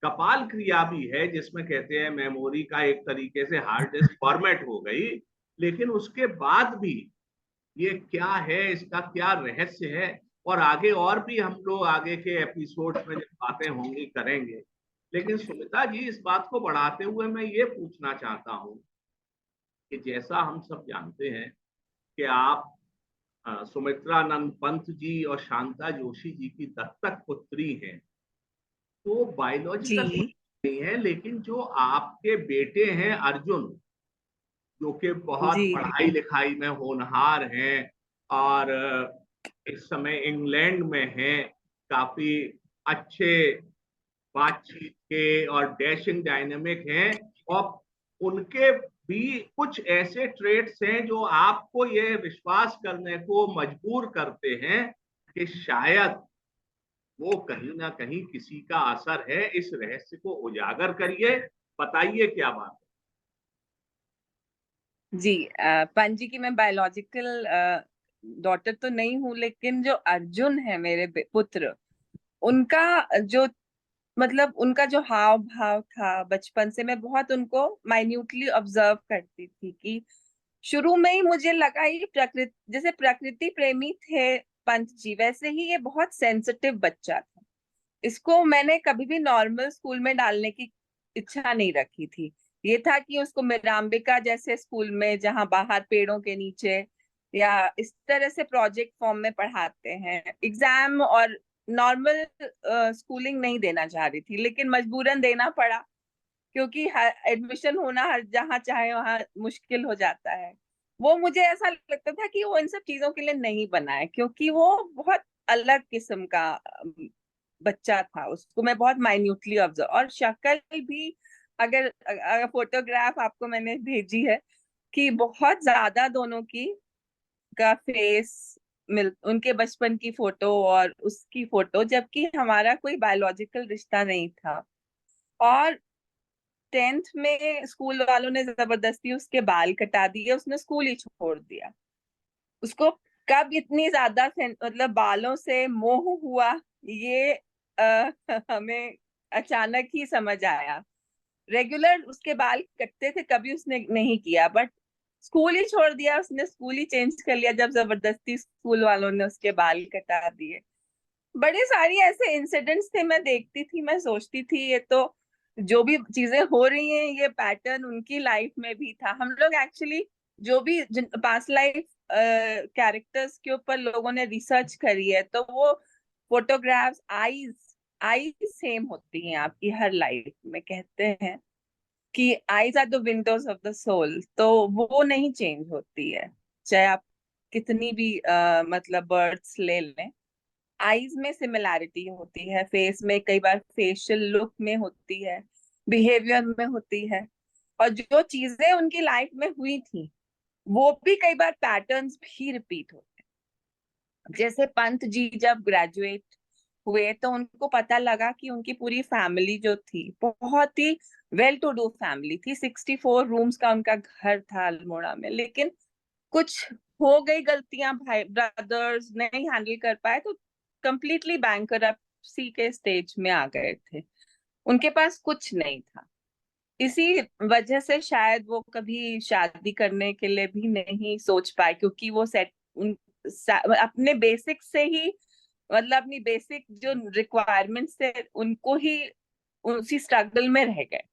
[SPEAKER 1] कपाल क्रिया भी है, जिसमें कहते हैं मेमोरी का एक तरीके से हार्ड डिस्क फॉर्मेट हो गई, लेकिन उसके बाद भी ये क्या है, इसका क्या रहस्य है, और आगे और भी हम लोग आगे के एपिसोड में जब बातें होंगी करेंगे। लेकिन सुमिता जी, इस बात को बढ़ाते हुए मैं ये पूछना चाहता हूँ कि जैसा हम सब जानते हैं कि आप सुमित्रानंद पंत जी और शांता जोशी जी की दत्तक पुत्री हैं, तो बायोलॉजिकल
[SPEAKER 2] जी
[SPEAKER 1] नहीं है, लेकिन जो आपके बेटे हैं अर्जुन, जो कि बहुत
[SPEAKER 2] जी
[SPEAKER 1] पढ़ाई लिखाई में होनहार हैं, और इस समय इंग्लैंड में हैं, काफी अच्छे बातचीत के और डैशिंग डायनेमिक हैं, और उनके भी कुछ ऐसे ट्रेड्स हैं जो आपको ये विश्वास करने को मजबूर करते हैं कि शायद वो कहीं ना कहीं किसी का असर है। इस रहस्य को उजागर करिए, बताइए क्या बात
[SPEAKER 2] जी। पंजी की मैं बायोलॉजिकल डॉटर तो नहीं हूँ, लेकिन जो अर्जुन है मेरे पुत्र, उनका जो, मतलब उनका जो हाव भाव था बचपन से, मैं बहुत उनको माइन्यूटली ऑब्जर्व करती थी कि शुरू में ही मुझे लगा ये प्रकृति, जैसे प्रकृति प्रेमी थे पंत जी, वैसे ही ये बहुत सेंसिटिव बच्चा था। इसको मैंने कभी भी नॉर्मल स्कूल में डालने की इच्छा नहीं रखी थी। ये था कि उसको मेराम्बिका जैसे स्कूल में, जहां बाहर पेड़ों के नीचे या इस तरह से प्रोजेक्ट फॉर्म में पढ़ाते हैं, एग्जाम और नॉर्मल स्कूलिंग नहीं देना चाह रही थी, लेकिन मजबूरन देना पड़ा, क्योंकि एडमिशन होना हर जहाँ चाहे वहाँ मुश्किल हो जाता है। वो मुझे ऐसा लगता था कि वो इन सब चीजों के लिए नहीं बना है, क्योंकि वो बहुत अलग किस्म का बच्चा था। उसको मैं बहुत माइन्यूटली ऑब्जर्व, और शक्ल भी, अगर फोटोग्राफ आपको मैंने भेजी है, कि बहुत ज्यादा दोनों की का फेस मिल, उनके बचपन की फोटो और उसकी फोटो, जबकि हमारा कोई बायोलॉजिकल रिश्ता नहीं था। और 10th में स्कूल वालों ने जबरदस्ती उसके बाल कटा दिए, उसने स्कूल ही छोड़ दिया। उसको कब इतनी ज्यादा मतलब बालों से मोह हुआ, ये हमें अचानक ही समझ आया। रेगुलर उसके बाल कटते थे, कभी उसने नहीं किया, बट स्कूल ही छोड़ दिया उसने, स्कूल ही चेंज कर लिया जब जबरदस्ती स्कूल वालों ने उसके बाल कटा दिए। बड़े सारी ऐसे इंसिडेंट्स थे, मैं देखती थी, मैं सोचती थी ये तो जो भी चीजें हो रही हैं ये पैटर्न उनकी लाइफ में भी था। हम लोग एक्चुअली जो भी पास्ट लाइफ कैरेक्टर्स के ऊपर लोगों ने रिसर्च करी है, तो वो फोटोग्राफ्स, आईज आईज सेम होती हैं आपकी हर लाइफ में। कहते हैं कि eyes are the windows of the soul, तो वो नहीं चेंज होती है, चाहे आप कितनी भी मतलब बर्ड्स ले लें। आईज में सिमिलैरिटी होती है, फेस में, कई बार फेशियल लुक में होती है, बिहेवियर में होती है, और जो चीजें उनकी लाइफ में हुई थी वो भी कई बार पैटर्न्स भी रिपीट होते हैं। जैसे पंत जी जब ग्रेजुएट हुए तो उनको पता लगा कि उनकी पूरी फैमिली जो थी, बहुत ही वेल टू डू फैमिली थी, 64 रूम्स का उनका घर था अल्मोड़ा में, लेकिन कुछ हो गई गलतियां, भाई ब्रदर्स नहीं हैंडल कर पाए, तो कंप्लीटली बैंकरप्सी के स्टेज में आ गए थे। उनके पास कुछ नहीं था। इसी वजह से शायद वो कभी शादी करने के लिए भी नहीं सोच पाए, क्योंकि वो अपने बेसिक से ही, मतलब अपनी बेसिक जो रिक्वायरमेंट्स थे उनको ही, उसी स्ट्रगल में रह गए।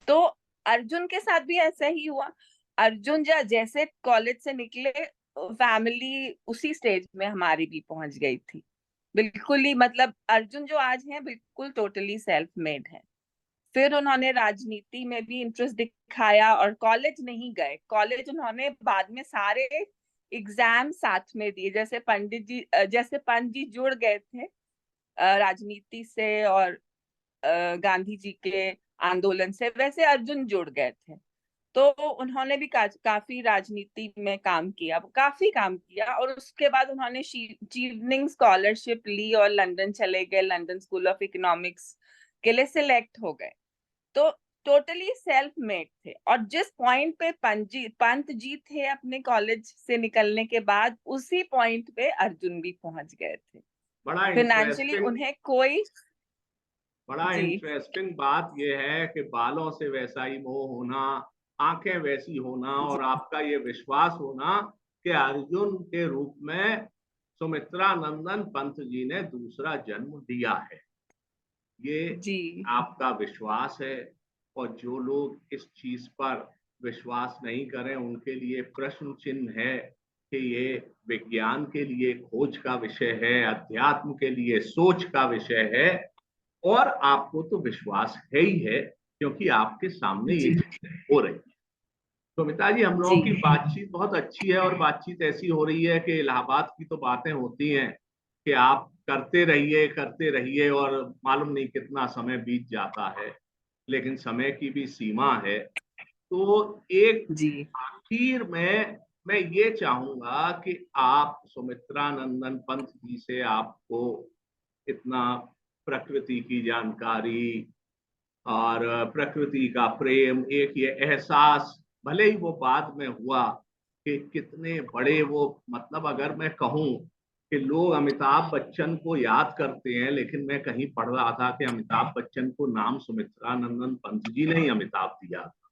[SPEAKER 2] तो अर्जुन के साथ भी ऐसा ही हुआ। अर्जुन जैसे कॉलेज से निकले, फैमिली उसी स्टेज में हमारी भी पहुंच गई थी, बिल्कुल ही, मतलब अर्जुन जो आज है बिल्कुल टोटली सेल्फ मेड है। फिर उन्होंने राजनीति में भी इंटरेस्ट दिखाया और कॉलेज नहीं गए। कॉलेज उन्होंने बाद में सारे एग्जाम साथ में दिए, जैसे पंत जी जुड़ गए थे राजनीति से और गांधी जी के आंदोलन से, वैसे अर्जुन जुड़ गए थे। तो उन्होंने भी काफी राजनीति में काम किया, काफी काम किया, और उसके बाद उन्होंने चीवनिंग स्कॉलरशिप ली और लंदन चले गए, लंदन स्कूल ऑफ इकोनॉमिक्स के लिए सिलेक्ट हो गए। तो टोटली सेल्फ मेड थे। और जिस पॉइंट पे पंत जी थे अपने कॉलेज से निकलने के बाद, उसी पॉइंट पे अर्जुन भी पहुंच गए थे।
[SPEAKER 1] बड़ा
[SPEAKER 2] फिनेंशियली
[SPEAKER 1] इंटरेस्टिंग
[SPEAKER 2] उन्हें कोई,
[SPEAKER 1] बड़ा
[SPEAKER 2] जी
[SPEAKER 1] इंटरेस्टिंग बात यह है कि बालों से वैसा ही मोह होना, आंखें वैसी होना,
[SPEAKER 2] जी
[SPEAKER 1] और आपका ये विश्वास होना कि अर्जुन के रूप में सुमित्रा नंदन पंत जी ने दूसरा जन्म दिया है, ये
[SPEAKER 2] जी
[SPEAKER 1] आपका विश्वास है। और जो लोग इस चीज पर विश्वास नहीं करें उनके लिए प्रश्न चिन्ह है कि ये विज्ञान के लिए खोज का विषय है, अध्यात्म के लिए सोच का विषय है। और आपको तो विश्वास है ही है, क्योंकि आपके सामने ये
[SPEAKER 2] जी
[SPEAKER 1] चीजें हो रही है। तो मिता जी, हम
[SPEAKER 2] जी
[SPEAKER 1] लोगों की बातचीत बहुत अच्छी है, और बातचीत ऐसी हो रही है कि इलाहाबाद की तो बातें होती हैं कि आप करते रहिए, और मालूम नहीं कितना समय बीत जाता है, लेकिन समय की भी सीमा है। तो एक
[SPEAKER 2] जी
[SPEAKER 1] आखिर में मैं ये चाहूंगा कि आप सुमित्रा नंदन पंत जी से आपको इतना प्रकृति की जानकारी और प्रकृति का प्रेम, एक ये एहसास, भले ही वो बाद में हुआ, कि कितने बड़े वो, मतलब अगर मैं कहूं कि लोग अमिताभ बच्चन को याद करते हैं, लेकिन मैं कहीं पढ़ रहा था कि अमिताभ बच्चन को नाम सुमित्रा नंदन पंत जी ने ही अमिताभ दिया था।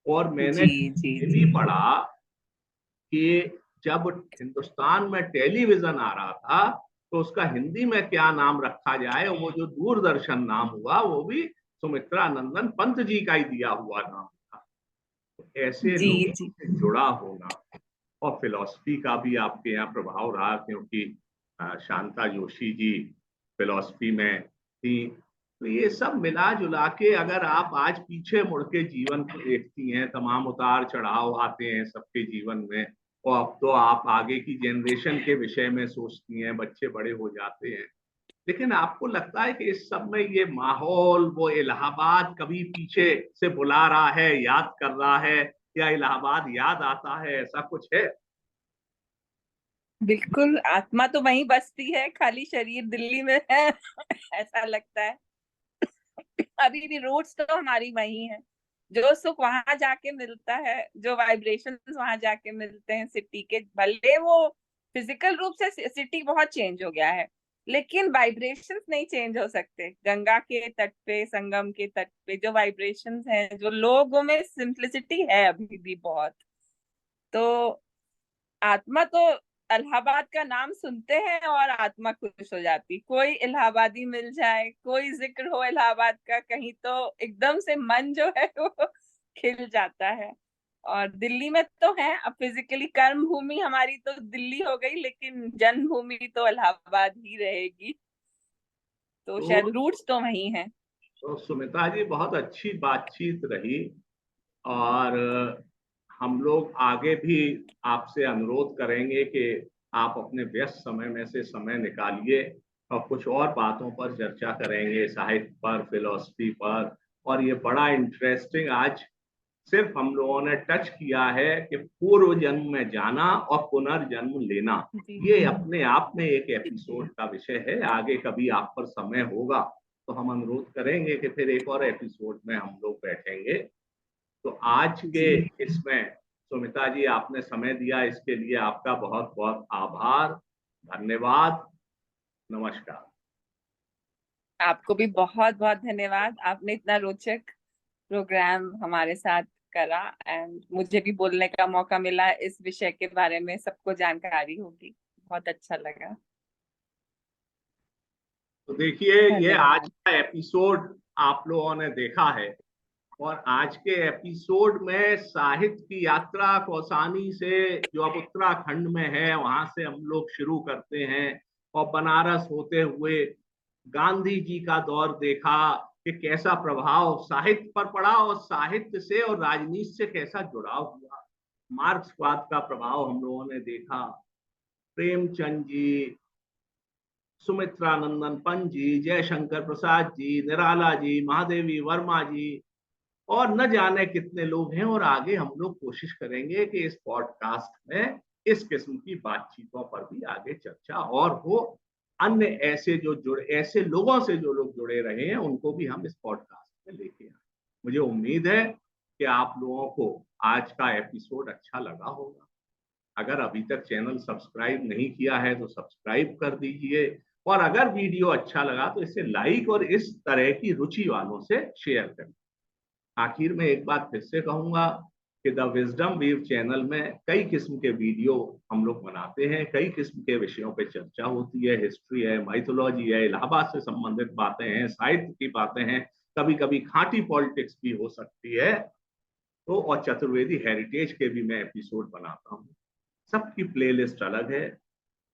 [SPEAKER 1] और मैंने
[SPEAKER 2] जी जी
[SPEAKER 1] ये भी
[SPEAKER 2] जी
[SPEAKER 1] पढ़ा कि जब हिंदुस्तान में टेलीविजन आ रहा था तो उसका हिंदी में क्या नाम रखा जाए। वो जो दूरदर्शन नाम हुआ वो भी सुमित्रा नंदन पंत जी का ही दिया हुआ नाम था। तो ऐसे
[SPEAKER 2] जी
[SPEAKER 1] लोगों
[SPEAKER 2] जी।
[SPEAKER 1] से जुड़ा होना, और फिलॉसफी का भी आपके यहाँ प्रभाव रहा, क्योंकि शांता जोशी जी फिलॉसफी में थी। तो ये सब मिला जुला के अगर आप आज पीछे मुड़ के जीवन को देखती हैं, तमाम उतार चढ़ाव आते हैं सबके जीवन में, और अब तो आप आगे की जनरेशन के विषय में सोचती हैं, बच्चे बड़े हो जाते हैं, लेकिन आपको लगता है कि इस सब में ये माहौल, वो इलाहाबाद कभी पीछे से बुला रहा है, याद कर रहा है, या इलाहाबाद याद आता है, ऐसा कुछ है?
[SPEAKER 2] बिल्कुल, आत्मा तो वहीं बसती है, खाली शरीर दिल्ली में है। ऐसा लगता है। अभी भी रूट्स तो हमारी वही है। जो सुख वहां जाके मिलता है, जो वाइब्रेशंस वहां जाके मिलते हैं सिटी के, भले वो फिजिकल रूप से सिटी बहुत चेंज हो गया है, लेकिन वाइब्रेशंस नहीं चेंज हो सकते। गंगा के तट पे, संगम के तट पे जो वाइब्रेशंस हैं, जो लोगों में सिंप्लिसिटी है अभी भी बहुत। तो आत्मा तो इलाहाबाद का नाम सुनते हैं और आत्मा खुश हो जाती। कोई इलाहाबादी मिल जाए, कोई जिक्र हो इलाहाबाद का कहीं, तो एकदम से मन जो है वो खिल जाता है। और दिल्ली में तो है, अब फिजिकली कर्म भूमि हमारी तो दिल्ली हो गई, लेकिन जन्मभूमि तो इलाहाबाद ही रहेगी। तो
[SPEAKER 1] तो,
[SPEAKER 2] शायद रूट्स तो वही हैं।
[SPEAKER 1] तो सुमित्रा जी, बहुत अच्छी बातचीत रही, और हम लोग आगे भी आपसे अनुरोध करेंगे कि आप अपने व्यस्त समय में से समय निकालिए और कुछ और बातों पर चर्चा करेंगे, साहित्य पर, फिलॉसफी पर। और ये बड़ा इंटरेस्टिंग, आज सिर्फ हम लोगों ने टच किया है कि पूर्व जन्म में जाना और पुनर्जन्म लेना,
[SPEAKER 2] जी
[SPEAKER 1] ये अपने आप में एक
[SPEAKER 2] जी
[SPEAKER 1] एपिसोड का विषय है। आगे कभी आप पर समय होगा तो हम अनुरोध करेंगे कि फिर एक और एपिसोड में हम लोग बैठेंगे। तो आज के
[SPEAKER 2] जी।
[SPEAKER 1] इसमें सुमिता जी, आपने समय दिया, इसके लिए आपका बहुत बहुत आभार, धन्यवाद, नमस्कार।
[SPEAKER 2] आपको भी बहुत बहुत धन्यवाद, आपने इतना रोचक प्रोग्राम हमारे साथ करा, एंड मुझे भी बोलने का मौका मिला इस विषय के बारे में, सबको जानकारी होगी। बहुत अच्छा लगा।
[SPEAKER 1] तो देखिए, ये आज
[SPEAKER 2] धन्यवाद।
[SPEAKER 1] का एपिसोड आप लोगों ने देखा है, और आज के एपिसोड में साहित्य की यात्रा कौसानी से, जो अब उत्तराखंड में है, वहां से हम लोग शुरू करते हैं, और बनारस होते हुए गांधी जी का दौर देखा कि कैसा प्रभाव साहित्य पर पड़ा, और साहित्य से और राजनीति से कैसा जुड़ाव हुआ। मार्क्सवाद का प्रभाव हम लोगों ने देखा, प्रेमचंद जी, सुमित्रा नंदन पंत जी, जयशंकर प्रसाद जी, निराला जी, महादेवी वर्मा जी, और न जाने कितने लोग हैं। और आगे हम लोग कोशिश करेंगे कि इस पॉडकास्ट में इस किस्म की बातचीतों पर भी आगे चर्चा और हो। अन्य ऐसे लोगों से जो लोग जुड़े रहे हैं, उनको भी हम इस पॉडकास्ट में लेके आए। मुझे उम्मीद है कि आप लोगों को आज का एपिसोड अच्छा लगा होगा। अगर अभी तक चैनल सब्सक्राइब नहीं किया है तो सब्सक्राइब कर दीजिए, और अगर वीडियो अच्छा लगा तो इसे लाइक और इस तरह की रुचि वालों से शेयर करें। आखिर में एक बात फिर से कहूंगा कि द विजडम वीव चैनल में कई किस्म के वीडियो हम लोग बनाते हैं, कई किस्म के विषयों पे चर्चा होती है, हिस्ट्री है, माइथोलॉजी है, इलाहाबाद से संबंधित बातें हैं, साहित्य की बातें हैं, कभी कभी खाटी पॉलिटिक्स भी हो सकती है। तो और चतुर्वेदी हेरिटेज के भी मैं एपिसोड बनाता हूँ। सबकी प्लेलिस्ट अलग है,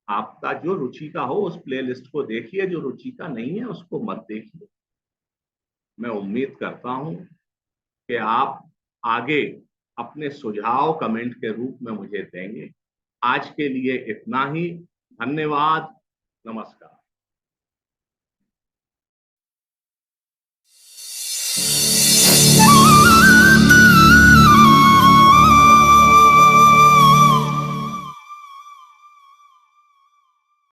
[SPEAKER 1] आपका जो रुचि का हो उस प्लेलिस्ट को देखिए, जो रुचि का नहीं है उसको मत देखिए। मैं उम्मीद करता हूं कि आप आगे अपने सुझाव कमेंट के रूप में मुझे देंगे। आज के लिए इतना ही। धन्यवाद, नमस्कार।